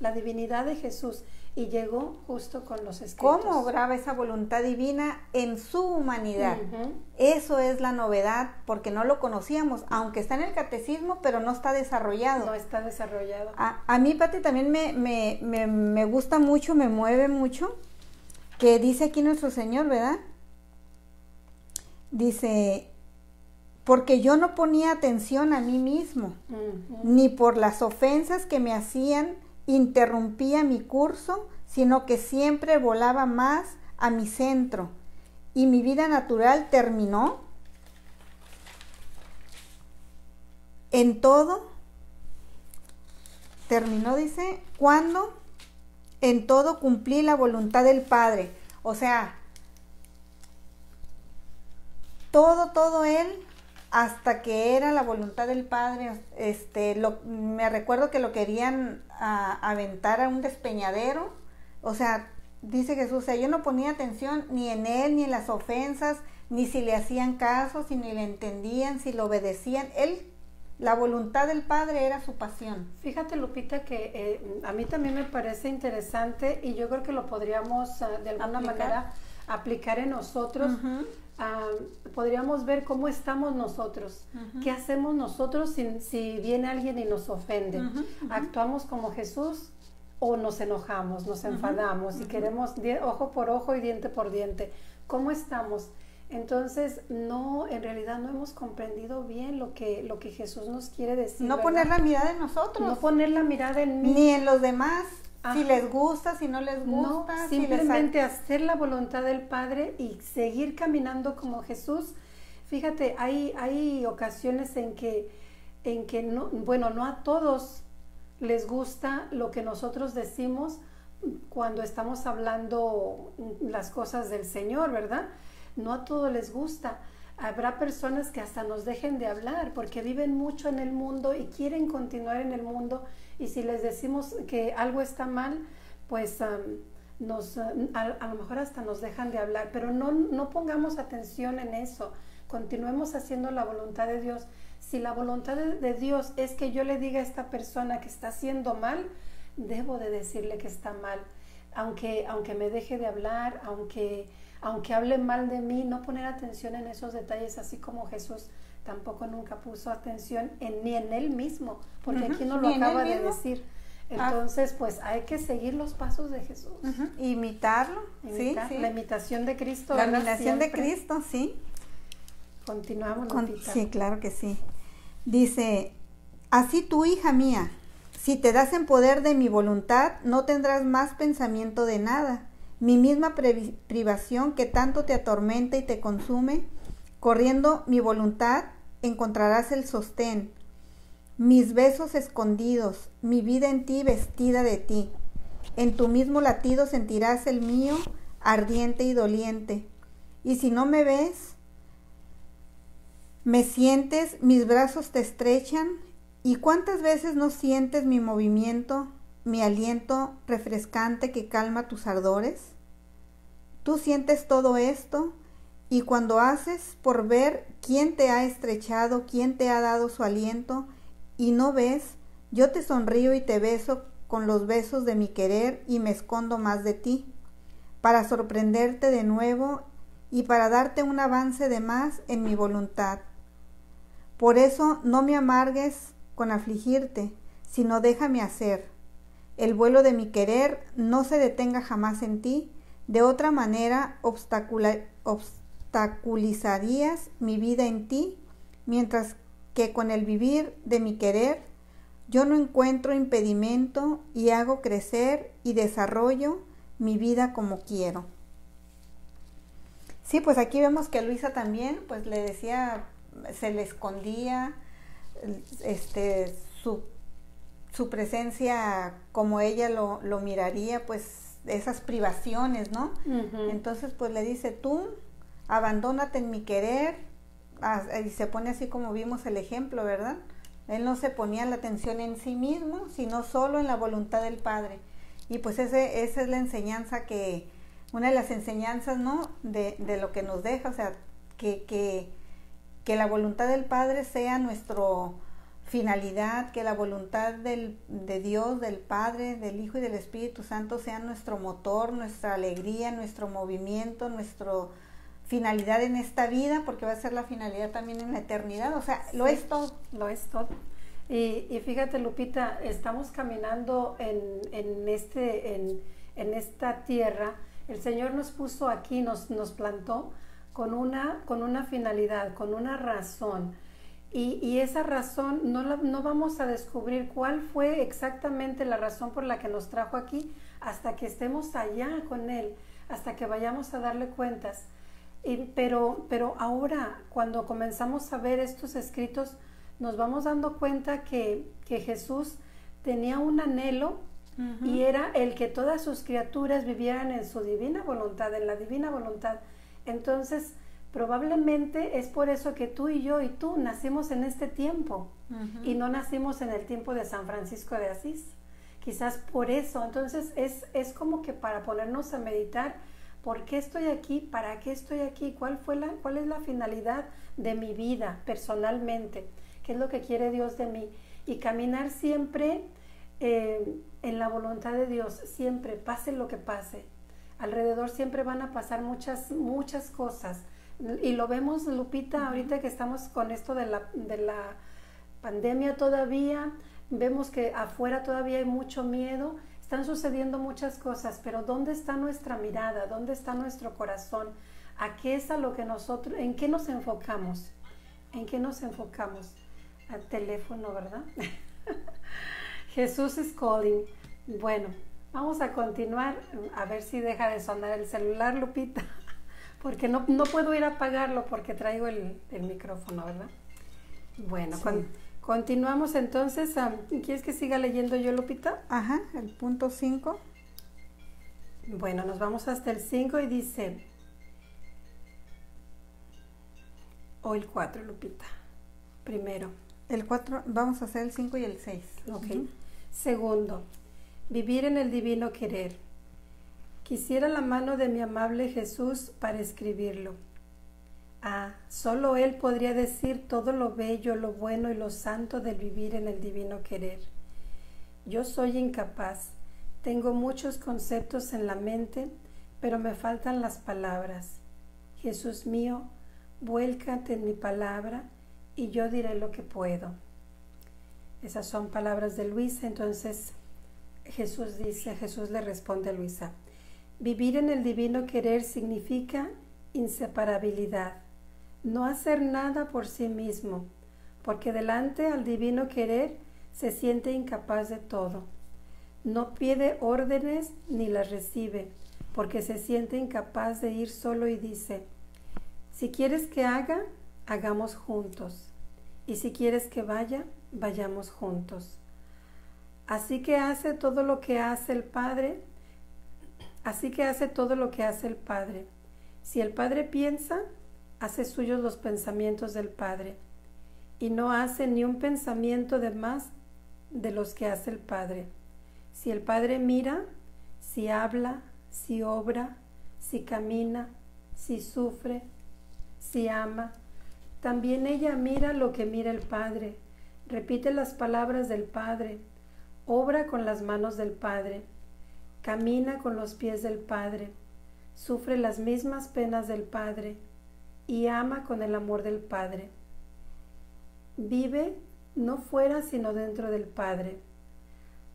La divinidad de Jesús, y llegó justo con los escritos. ¿Cómo obraba esa voluntad divina en su humanidad? Eso es la novedad, porque no lo conocíamos, aunque está en el catecismo, pero no está desarrollado. No está desarrollado. A mí, Pati, también me gusta mucho, me mueve mucho, que dice aquí nuestro Señor, ¿verdad? Dice, porque yo no ponía atención a mí mismo, ni por las ofensas que me hacían interrumpía mi curso, sino que siempre volaba más a mi centro, y mi vida natural terminó en todo. Terminó, dice, cuando en todo cumplí la voluntad del Padre. O sea, todo él, hasta que era la voluntad del Padre. Me recuerdo que lo querían aventar a un despeñadero. O sea, dice Jesús, o sea, yo no ponía atención ni en él, ni en las ofensas, ni si le hacían caso, si ni le entendían, si lo obedecían. Él, la voluntad del Padre era su pasión. Fíjate, Lupita, que a mí también me parece interesante, y yo creo que lo podríamos de alguna manera aplicar en nosotros. Podríamos ver cómo estamos nosotros, qué hacemos nosotros si viene alguien y nos ofende. ¿Actuamos como Jesús o nos enojamos, nos enfadamos y queremos ojo por ojo y diente por diente? ¿Cómo estamos? Entonces, en realidad no hemos comprendido bien lo que Jesús nos quiere decir. No, ¿verdad? Poner la mirada en nosotros. No poner la mirada en mí. Ni en los demás. Si les gusta, si no les gusta. No, simplemente hacer la voluntad del Padre y seguir caminando como Jesús. Fíjate, hay ocasiones en que no a todos les gusta lo que nosotros decimos cuando estamos hablando las cosas del Señor, ¿verdad? No a todos les gusta. Habrá personas que hasta nos dejen de hablar porque viven mucho en el mundo y quieren continuar en el mundo, y si les decimos que algo está mal, pues a lo mejor hasta nos dejan de hablar, pero no pongamos atención en eso. Continuemos haciendo la voluntad de Dios. Si la voluntad de Dios es que yo le diga a esta persona que está haciendo mal, debo de decirle que está mal, aunque me deje de hablar, aunque hable mal de mí. No poner atención en esos detalles, así como Jesús tampoco nunca puso atención ni en él mismo, porque aquí no lo acaba de decir. Entonces, pues hay que seguir los pasos de Jesús. Imitarlo. Sí. La imitación de Cristo. La imitación de Cristo, sí. Continuamos, Lupita. Sí, claro que sí. Dice, así tú, hija mía, si te das en poder de mi voluntad, no tendrás más pensamiento de nada. Mi misma privación que tanto te atormenta y te consume, corriendo mi voluntad, encontrarás el sostén. Mis besos escondidos, mi vida en ti vestida de ti. En tu mismo latido sentirás el mío, ardiente y doliente. Y si no me ves, me sientes, mis brazos te estrechan. ¿Y cuántas veces no sientes mi movimiento mi aliento refrescante que calma tus ardores? Tú sientes todo esto, y cuando haces por ver quién te ha estrechado, quién te ha dado su aliento, y no ves, yo te sonrío y te beso con los besos de mi querer y me escondo más de ti, para sorprenderte de nuevo y para darte un avance de más en mi voluntad. Por eso no me amargues con afligirte, sino déjame hacer. El vuelo de mi querer no se detenga jamás en ti, de otra manera obstaculizarías mi vida en ti, mientras que con el vivir de mi querer yo no encuentro impedimento y hago crecer y desarrollo mi vida como quiero. Sí, pues aquí vemos que Luisa también, pues le decía, se le escondía su presencia como ella lo miraría, pues esas privaciones, ¿no? Uh-huh. Entonces pues le dice, tú abandónate en mi querer, y se pone así como vimos el ejemplo, ¿verdad? Él no se ponía la atención en sí mismo, sino solo en la voluntad del Padre. Y pues esa es la enseñanza una de las enseñanzas, ¿no? De lo que nos deja, o sea, que la voluntad del Padre sea nuestra finalidad, que la voluntad de Dios, del Padre, del Hijo y del Espíritu Santo sea nuestro motor, nuestra alegría, nuestro movimiento, nuestra finalidad en esta vida, porque va a ser la finalidad también en la eternidad, o sea, lo es todo. Lo es todo. Y fíjate, Lupita, estamos caminando en esta tierra. El Señor nos puso aquí, nos plantó con una finalidad, con una razón. Y esa razón no vamos a descubrir cuál fue exactamente la razón por la que nos trajo aquí hasta que estemos allá con Él, hasta que vayamos a darle cuentas. Pero ahora, cuando comenzamos a ver estos escritos, nos vamos dando cuenta que Jesús tenía un anhelo, uh-huh, y era el que todas sus criaturas vivieran en su divina voluntad, en la divina voluntad. Entonces, probablemente es por eso que tú y yo y tú nacimos en este tiempo, uh-huh, y no nacimos en el tiempo de San Francisco de Asís. Quizás por eso. Entonces, es como que para ponernos a meditar, ¿por qué estoy aquí? ¿Para qué estoy aquí? ¿Cuál es la finalidad de mi vida personalmente? ¿Qué es lo que quiere Dios de mí? Y caminar siempre en la voluntad de Dios, siempre, pase lo que pase. Alrededor siempre van a pasar muchas cosas. Y lo vemos, Lupita, uh-huh, ahorita que estamos con esto de la pandemia todavía, vemos que afuera todavía hay mucho miedo. Están sucediendo muchas cosas, pero ¿dónde está nuestra mirada? ¿Dónde está nuestro corazón? ¿A qué es a lo que en qué nos enfocamos? ¿En qué nos enfocamos? Al teléfono, ¿verdad? Jesús is calling. Bueno, vamos a continuar, a ver si deja de sonar el celular, Lupita, porque no puedo ir a apagarlo porque traigo el micrófono, ¿verdad? Bueno, sí. Continuamos entonces. ¿Quieres que siga leyendo yo, Lupita? Ajá, el punto 5. Bueno, nos vamos hasta el 5 y dice, o el 4, Lupita. Primero. El 4, vamos a hacer el 5 y el 6. Ok. Uh-huh. Segundo, vivir en el divino querer. Quisiera la mano de mi amable Jesús para escribirlo. Solo Él podría decir todo lo bello, lo bueno y lo santo del vivir en el divino querer. Yo soy incapaz, tengo muchos conceptos en la mente, pero me faltan las palabras. Jesús mío, vuélcate en mi palabra y yo diré lo que puedo. Esas son palabras de Luisa. Entonces Jesús le responde a Luisa, vivir en el divino querer significa inseparabilidad. No hacer nada por sí mismo, porque delante al divino querer se siente incapaz de todo. No pide órdenes ni las recibe, porque se siente incapaz de ir solo y dice, si quieres que haga, hagamos juntos, y si quieres que vaya, vayamos juntos. Así que hace todo lo que hace el Padre. Si el Padre piensa, hace suyos los pensamientos del Padre, y no hace ni un pensamiento de más de los que hace el Padre. Si el Padre mira, si habla, si obra, si camina, si sufre, si ama, también ella mira lo que mira el Padre, repite las palabras del Padre, obra con las manos del Padre, camina con los pies del Padre, sufre las mismas penas del Padre y ama con el amor del Padre. Vive no fuera sino dentro del Padre.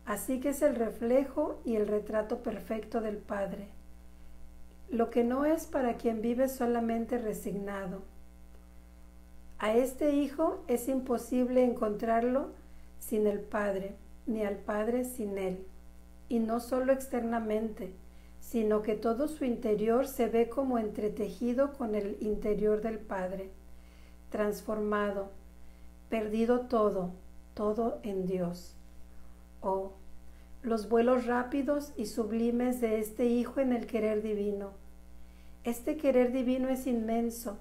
Así que es el reflejo y el retrato perfecto del Padre. Lo que no es para quien vive solamente resignado. A este Hijo es imposible encontrarlo sin el Padre, ni al Padre sin Él. Y no solo externamente, sino que todo su interior se ve como entretejido con el interior del Padre, transformado, perdido todo, todo en Dios. Oh, los vuelos rápidos y sublimes de este Hijo en el querer divino. Este querer divino es inmenso.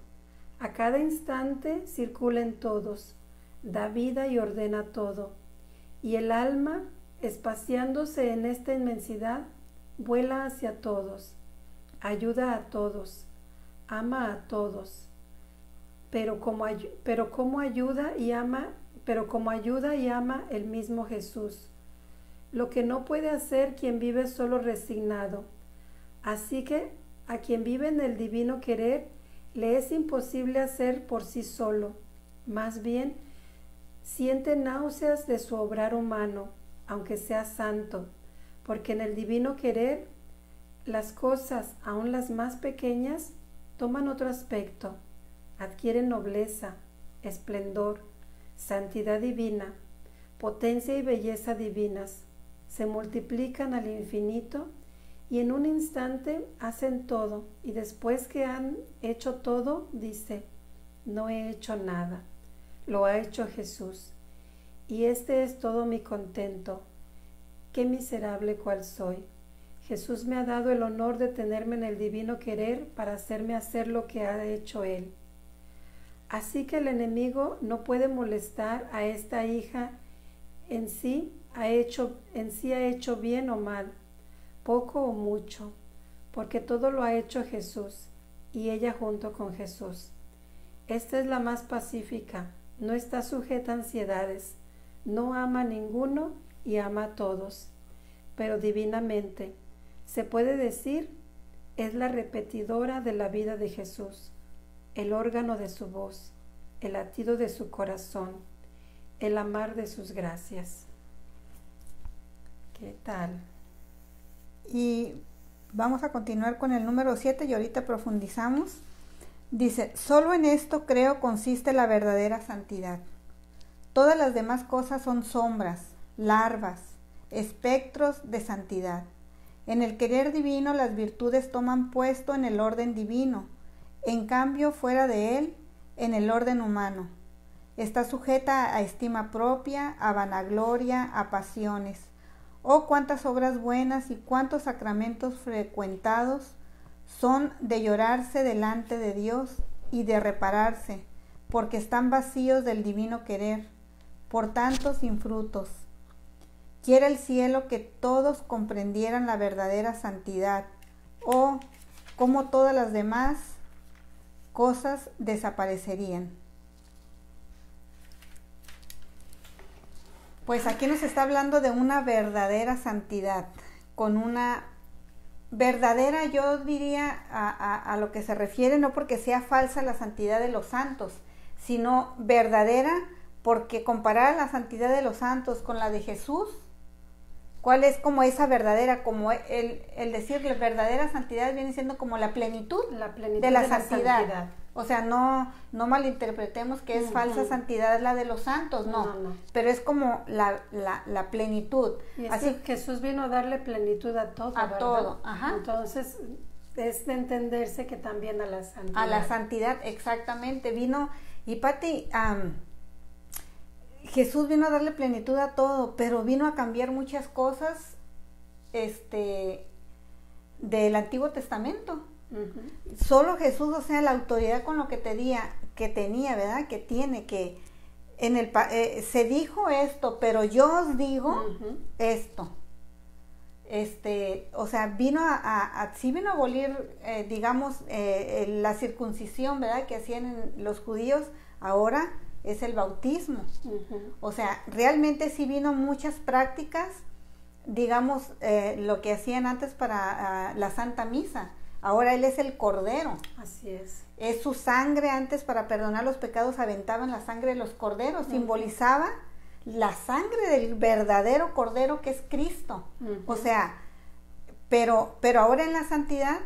A cada instante circula en todos, da vida y ordena todo. Y el alma, espaciándose en esta inmensidad, vuela hacia todos, ayuda a todos, ama a todos. Pero como ayuda y ama el mismo Jesús, lo que no puede hacer quien vive solo resignado. Así que a quien vive en el divino querer le es imposible hacer por sí solo, más bien siente náuseas de su obrar humano, aunque sea santo, porque en el divino querer las cosas, aun las más pequeñas, toman otro aspecto, adquieren nobleza, esplendor, santidad divina, potencia y belleza divinas, se multiplican al infinito y en un instante hacen todo, y después que han hecho todo, dice, no he hecho nada, lo ha hecho Jesús, y este es todo mi contento. Qué miserable cual soy. Jesús me ha dado el honor de tenerme en el divino querer para hacerme hacer lo que ha hecho Él. Así que el enemigo no puede molestar a esta hija en sí ha hecho bien o mal, poco o mucho, porque todo lo ha hecho Jesús y ella junto con Jesús. Esta es la más pacífica, no está sujeta a ansiedades, no ama a ninguno y ama a todos, pero divinamente, se puede decir, es la repetidora de la vida de Jesús, el órgano de su voz, el latido de su corazón, el amar de sus gracias. ¿Qué tal? Y vamos a continuar con el número 7 y ahorita profundizamos. Dice, solo en esto creo consiste la verdadera santidad. Todas las demás cosas son sombras, larvas, espectros de santidad. En el querer divino las virtudes toman puesto en el orden divino, en cambio fuera de él, en el orden humano. Está sujeta a estima propia, a vanagloria, a pasiones. Oh, cuántas obras buenas y cuántos sacramentos frecuentados son de llorarse delante de Dios y de repararse, porque están vacíos del divino querer, por tanto sin frutos. Quiera el cielo que todos comprendieran la verdadera santidad, o como todas las demás cosas desaparecerían. Pues aquí nos está hablando de una verdadera santidad, con una verdadera, yo diría, a lo que se refiere, no porque sea falsa la santidad de los santos, sino verdadera, porque comparar la santidad de los santos con la de Jesús, ¿cuál es como esa verdadera? Como el decir la verdadera santidad viene siendo como la plenitud de la santidad. O sea, no malinterpretemos que es falsa santidad la de los santos, no. Pero es como la plenitud. Y es así que Jesús vino a darle plenitud a todo, a ¿verdad? todo, ajá. Entonces, es de entenderse que también a la santidad. A la santidad, exactamente. Vino, y Pati, Jesús vino a darle plenitud a todo, pero vino a cambiar muchas cosas del Antiguo Testamento. Solo Jesús, o sea, la autoridad con lo que tenía, ¿verdad? Que tiene, que en se dijo esto, pero yo os digo esto. o sea, sí vino a abolir, digamos, la circuncisión, ¿verdad?, que hacían los judíos. Ahora es el bautismo. O sea, realmente sí vino muchas prácticas, digamos, lo que hacían antes para la Santa Misa. Ahora Él es el Cordero. Así es. Es su sangre. Antes, para perdonar los pecados, aventaban la sangre de los corderos. Simbolizaba la sangre del verdadero Cordero, que es Cristo. O sea, pero ahora en la santidad,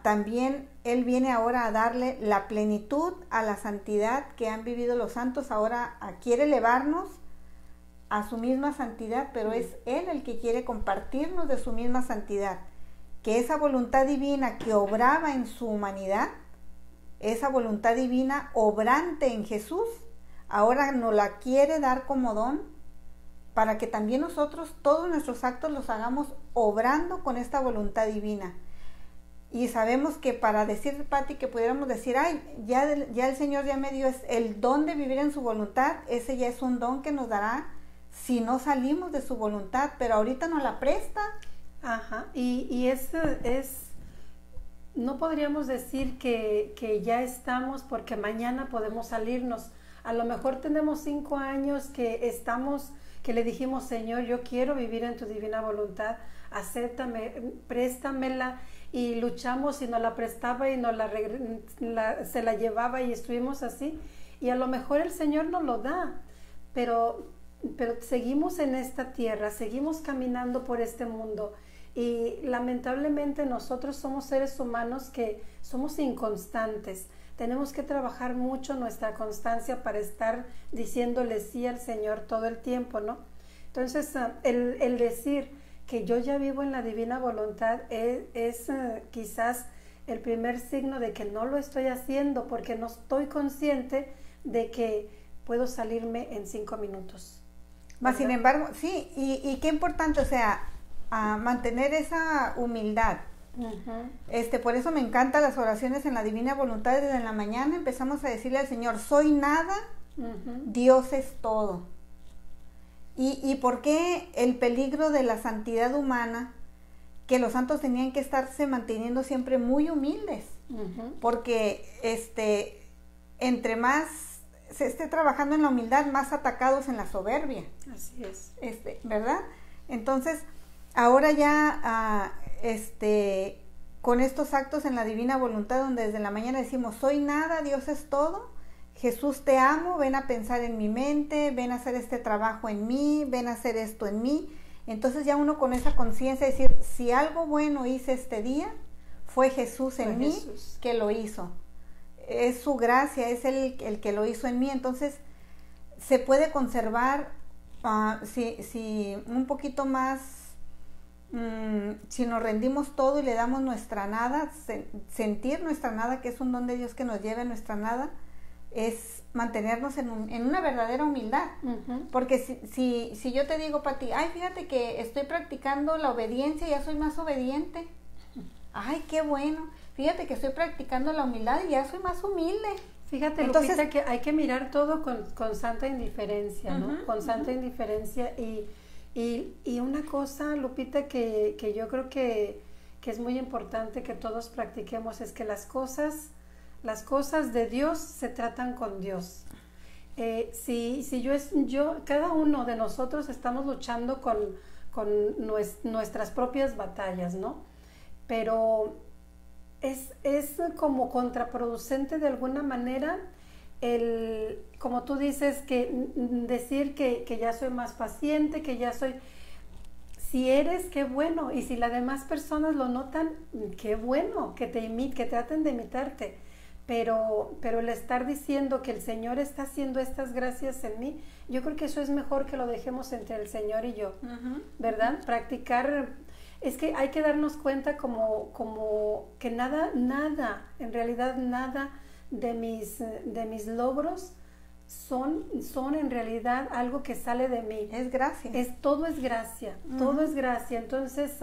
también Él viene ahora a darle la plenitud a la santidad que han vivido los santos. Ahora quiere elevarnos a su misma santidad, pero es Él el que quiere compartirnos de su misma santidad. Que esa voluntad divina que obraba en su humanidad, esa voluntad divina obrante en Jesús, ahora nos la quiere dar como don, para que también nosotros todos nuestros actos los hagamos obrando con esta voluntad divina. Y sabemos que para decir, Pati, que pudiéramos decir, ay, ya el Señor ya me dio el don de vivir en su voluntad, ese ya es un don que nos dará si no salimos de su voluntad, pero ahorita nos la presta. Ajá, y no podríamos decir que ya estamos porque mañana podemos salirnos. A lo mejor tenemos 5 años que le dijimos, Señor, yo quiero vivir en tu divina voluntad, acéptame, préstamela, y luchamos y nos la prestaba y se la llevaba y estuvimos así, y a lo mejor el Señor nos lo da, pero seguimos en esta tierra, seguimos caminando por este mundo. Y lamentablemente nosotros somos seres humanos que somos inconstantes. Tenemos que trabajar mucho nuestra constancia para estar diciéndole sí al Señor todo el tiempo, ¿no? Entonces, el decir que yo ya vivo en la divina voluntad es quizás el primer signo de que no lo estoy haciendo, porque no estoy consciente de que puedo salirme en 5 minutos. Más sin embargo, sí, y qué importante, o sea, mantener esa humildad. Por eso me encantan las oraciones en la divina voluntad. Desde la mañana empezamos a decirle al Señor, soy nada, Dios es todo. ¿Y por qué el peligro de la santidad humana? Que los santos tenían que estarse manteniendo siempre muy humildes, porque entre más se esté trabajando en la humildad, más atacados en la soberbia. Así es. ¿Verdad? Entonces, ahora ya, con estos actos en la divina voluntad, donde desde la mañana decimos, soy nada, Dios es todo, Jesús te amo, ven a pensar en mi mente, ven a hacer este trabajo en mí, ven a hacer esto en mí. Entonces ya uno con esa conciencia decir, si algo bueno hice este día, fue Jesús en mí que lo hizo. Es su gracia, es el que lo hizo en mí. Entonces se puede conservar, si un poquito más, si nos rendimos todo y le damos nuestra nada, sentir nuestra nada, que es un don de Dios que nos lleve a nuestra nada, es mantenernos en una verdadera humildad. Porque si yo te digo, Pati, ay, fíjate que estoy practicando la obediencia, ya soy más obediente. Ay, qué bueno. Fíjate que estoy practicando la humildad y ya soy más humilde. Fíjate, entonces, Lupita, que hay que mirar todo con santa indiferencia, ¿no? Con santa indiferencia. Y una cosa, Lupita, que yo creo que es muy importante que todos practiquemos, es que las cosas de Dios se tratan con Dios. Cada uno de nosotros estamos luchando con nuestras propias batallas, ¿no? Pero es como contraproducente de alguna manera como tú dices, decir que ya soy más paciente, que ya soy... Si eres, qué bueno, y si las demás personas lo notan, qué bueno, que traten de imitarte. Pero el estar diciendo que el Señor está haciendo estas gracias en mí, yo creo que eso es mejor que lo dejemos entre el Señor y yo, ¿verdad? Practicar, es que hay que darnos cuenta como que nada, en realidad nada de mis logros son en realidad algo que sale de mí. Es gracia. Todo es gracia, todo es gracia. Entonces,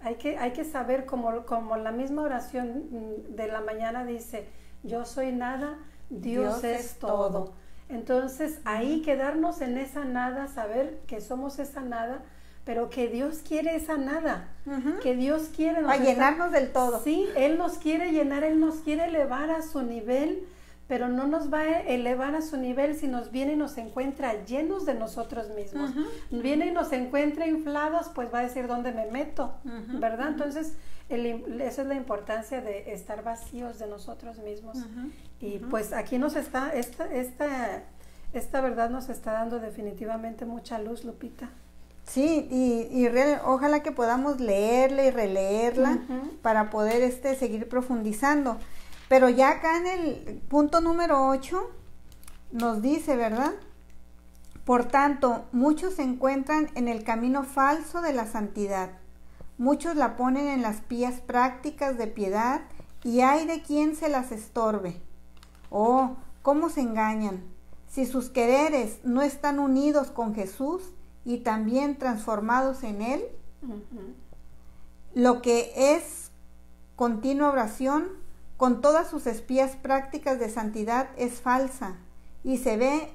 hay que saber, como la misma oración de la mañana dice, yo soy nada, Dios es todo. Entonces ahí quedarnos en esa nada, saber que somos esa nada, pero que Dios quiere esa nada, que Dios quiere a llenarnos del todo. Sí, Él nos quiere llenar, Él nos quiere elevar a su nivel, pero no nos va a elevar a su nivel si nos viene y nos encuentra llenos de nosotros mismos. Viene y nos encuentra inflados, pues va a decir dónde me meto, ¿verdad? Entonces, esa es la importancia de estar vacíos de nosotros mismos. Y pues aquí nos está, esta verdad nos está dando definitivamente mucha luz, Lupita. Sí, ojalá que podamos leerla y releerla para poder seguir profundizando. Pero ya acá en el punto número 8 nos dice, ¿verdad? Por tanto, muchos se encuentran en el camino falso de la santidad. Muchos la ponen en las pías prácticas de piedad y hay de quien se las estorbe. Oh, cómo se engañan. Si sus quereres no están unidos con Jesús y también transformados en Él, lo que es continua oración, con todas sus espías prácticas de santidad, es falsa, y se ve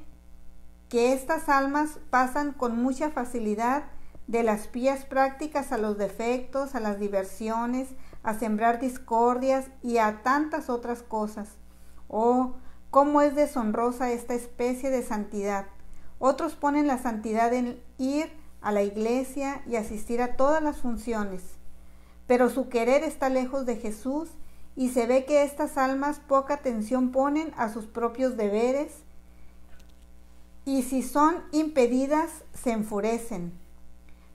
que estas almas pasan con mucha facilidad de las pías prácticas a los defectos, a las diversiones, a sembrar discordias y a tantas otras cosas. Oh, cómo es deshonrosa esta especie de santidad. Otros ponen la santidad en ir a la iglesia y asistir a todas las funciones, pero su querer está lejos de Jesús, y se ve que estas almas poca atención ponen a sus propios deberes, y si son impedidas se enfurecen.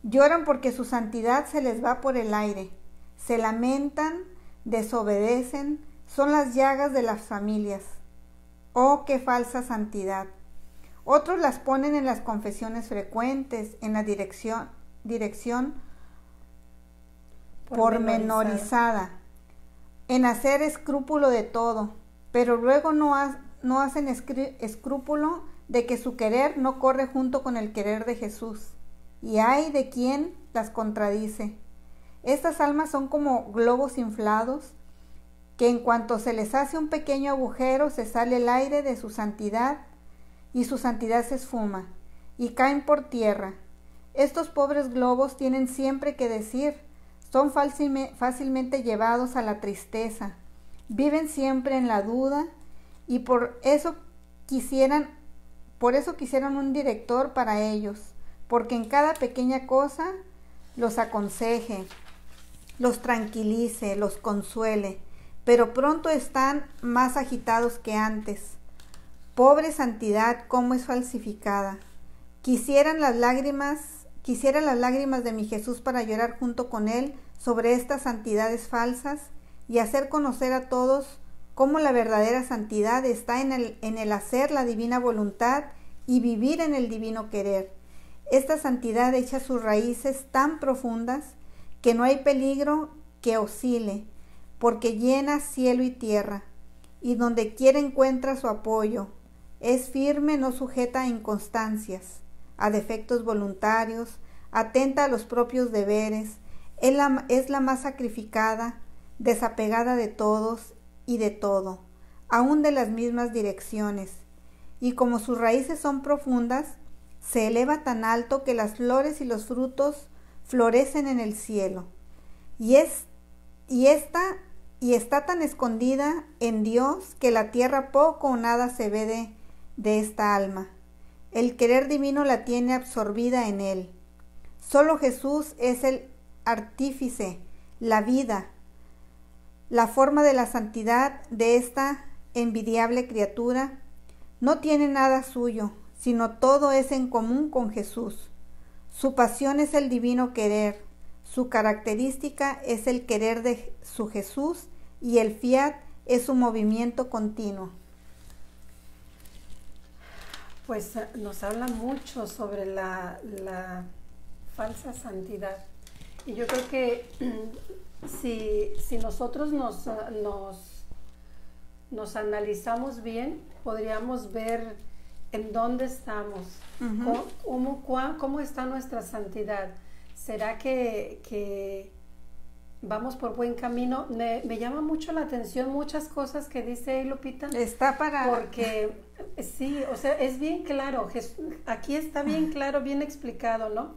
Lloran porque su santidad se les va por el aire, se lamentan, desobedecen, son las llagas de las familias. Oh, qué falsa santidad. Otros las ponen en las confesiones frecuentes, en la dirección pormenorizada, en hacer escrúpulo de todo, pero luego no hacen escrúpulo de que su querer no corre junto con el querer de Jesús, y hay de quien las contradice. Estas almas son como globos inflados, que en cuanto se les hace un pequeño agujero se sale el aire de su santidad, y su santidad se esfuma, y caen por tierra. Estos pobres globos tienen siempre que decir, son fácilmente llevados a la tristeza, viven siempre en la duda, y por eso quisieran un director para ellos, porque en cada pequeña cosa los aconseje, los tranquilice, los consuele, pero pronto están más agitados que antes. Pobre santidad, cómo es falsificada. Quisiera las lágrimas de mi Jesús para llorar junto con Él sobre estas santidades falsas y hacer conocer a todos cómo la verdadera santidad está en el hacer la divina voluntad y vivir en el divino querer. Esta santidad echa sus raíces tan profundas que no hay peligro que oscile, porque llena cielo y tierra, y donde quiera encuentra su apoyo. Es firme, no sujeta a inconstancias, a defectos voluntarios, atenta a los propios deberes, es la más sacrificada, desapegada de todos y de todo, aun de las mismas direcciones, y como sus raíces son profundas, se eleva tan alto que las flores y los frutos florecen en el cielo, y está tan escondida en Dios que la tierra poco o nada se ve de esta alma. El querer divino la tiene absorbida en él. Solo Jesús es el artífice, la vida, la forma de la santidad de esta envidiable criatura. No tiene nada suyo, sino todo es en común con Jesús. Su pasión es el divino querer, su característica es el querer de su Jesús y el fiat es su movimiento continuo. Pues nos habla mucho sobre la falsa santidad. Y yo creo que si nosotros nos analizamos bien, podríamos ver en dónde estamos, cómo está nuestra santidad. ¿Será que vamos por buen camino? Me llama mucho la atención muchas cosas que dice ahí, Lupita. Porque sí, o sea, es bien claro, aquí está bien claro, bien explicado, ¿no?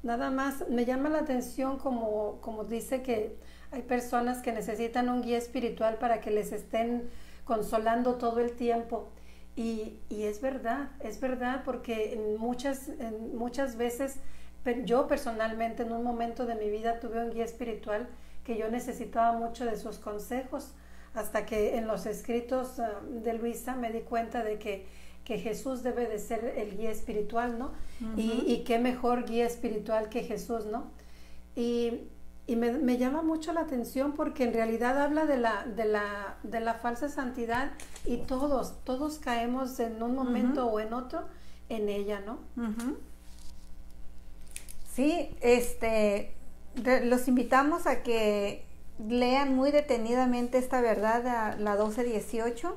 Nada más me llama la atención como dice que hay personas que necesitan un guía espiritual para que les estén consolando todo el tiempo. Y es verdad porque muchas veces yo personalmente en un momento de mi vida tuve un guía espiritual que yo necesitaba mucho de sus consejos, hasta que en los escritos de Luisa me di cuenta de que Jesús debe de ser el guía espiritual, ¿no? Y qué mejor guía espiritual que Jesús, ¿no? Y me llama mucho la atención porque en realidad habla de la falsa santidad, y todos caemos en un momento o en otro en ella, ¿no? Sí, los invitamos a que lean muy detenidamente esta verdad, la 12:18,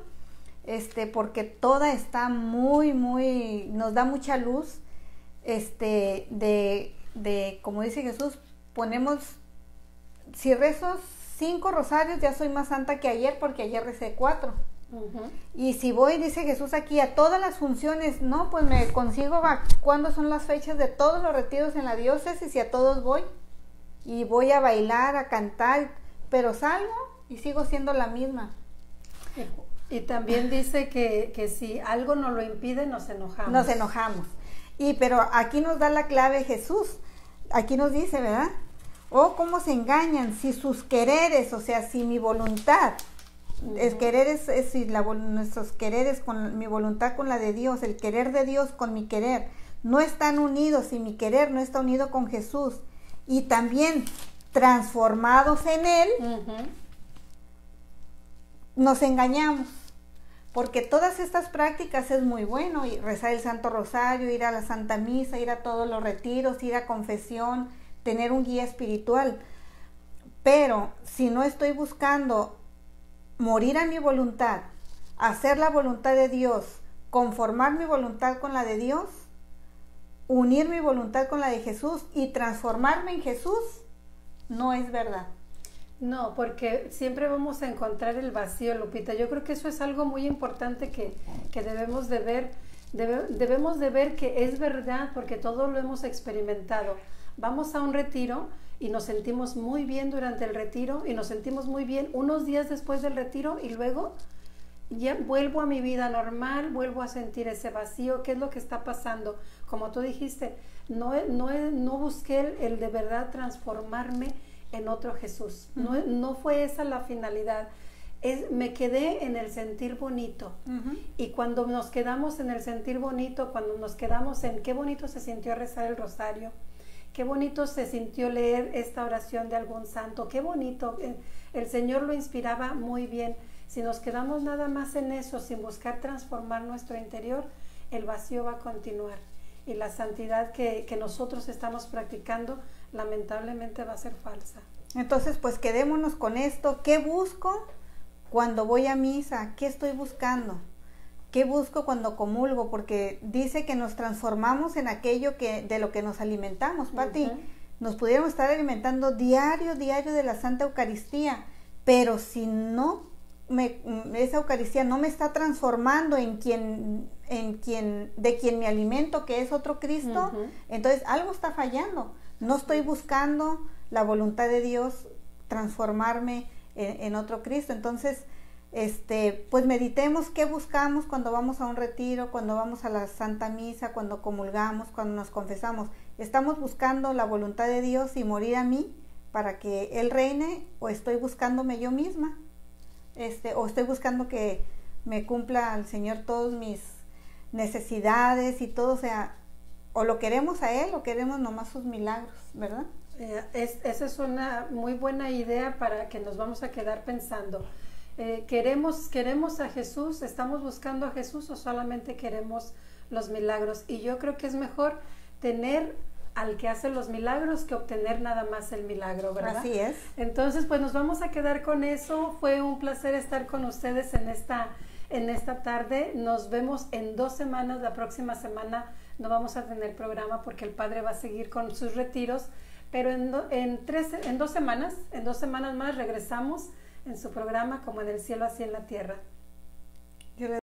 porque toda está nos da mucha luz, como dice Jesús, si rezo 5 rosarios, ya soy más santa que ayer, porque ayer recé 4. Y si voy, dice Jesús aquí, a todas las funciones, no, pues me consigo cuándo son las fechas de todos los retiros en la diócesis, y a todos voy, y voy a bailar, a cantar, pero salgo y sigo siendo la misma. Y también dice que si algo nos lo impide, nos enojamos. Nos enojamos. Pero aquí nos da la clave Jesús. Aquí nos dice, ¿verdad? Oh, cómo se engañan, si sus quereres, o sea, si mi voluntad, el querer es si nuestros quereres con mi voluntad con la de Dios, el querer de Dios con mi querer, no están unidos, si mi querer no está unido con Jesús, y también transformados en Él, nos engañamos. Porque todas estas prácticas es muy bueno, y rezar el Santo Rosario, ir a la Santa Misa, ir a todos los retiros, ir a confesión, tener un guía espiritual. Pero si no estoy buscando morir a mi voluntad, hacer la voluntad de Dios, conformar mi voluntad con la de Dios, unir mi voluntad con la de Jesús y transformarme en Jesús, no es verdad. No, porque siempre vamos a encontrar el vacío, Lupita. Yo creo que eso es algo muy importante que debemos de ver. Debemos de ver que es verdad, porque todos lo hemos experimentado. Vamos a un retiro y nos sentimos muy bien durante el retiro, y nos sentimos muy bien unos días después del retiro, y luego ya vuelvo a mi vida normal, vuelvo a sentir ese vacío. ¿Qué es lo que está pasando? Como tú dijiste, no busqué el de verdad transformarme en otro Jesús. No fue esa la finalidad. Me quedé en el sentir bonito. Y cuando nos quedamos en el sentir bonito, cuando nos quedamos en qué bonito se sintió rezar el rosario, qué bonito se sintió leer esta oración de algún santo, qué bonito, el Señor lo inspiraba muy bien. Si nos quedamos nada más en eso, sin buscar transformar nuestro interior, el vacío va a continuar, y la santidad que nosotros estamos practicando lamentablemente va a ser falsa. Entonces, pues quedémonos con esto. ¿Qué busco cuando voy a misa? ¿Qué estoy buscando? ¿Qué busco cuando comulgo? Porque dice que nos transformamos en aquello de lo que nos alimentamos, Pati. Nos pudiéramos estar alimentando diario de la Santa Eucaristía, pero si no esa Eucaristía no me está transformando de quien me alimento, que es otro Cristo, entonces algo está fallando. No estoy buscando la voluntad de Dios, transformarme en otro Cristo. Entonces, pues meditemos qué buscamos cuando vamos a un retiro, cuando vamos a la Santa Misa, cuando comulgamos, cuando nos confesamos. ¿Estamos buscando la voluntad de Dios y morir a mí para que Él reine, o estoy buscándome yo misma? O estoy buscando que me cumpla el Señor todas mis necesidades y todo, o lo queremos a Él, o queremos nomás sus milagros, ¿verdad? Esa es una muy buena idea para que nos vamos a quedar pensando. ¿Queremos a Jesús? ¿Estamos buscando a Jesús, o solamente queremos los milagros? Y yo creo que es mejor tener al que hace los milagros que obtener nada más el milagro, ¿verdad? Así es. Entonces, pues nos vamos a quedar con eso. Fue un placer estar con ustedes en esta tarde. Nos vemos en 2 semanas. La próxima semana no vamos a tener programa porque el Padre va a seguir con sus retiros, pero en 2 semanas más regresamos en su programa Como en el cielo, así en la tierra.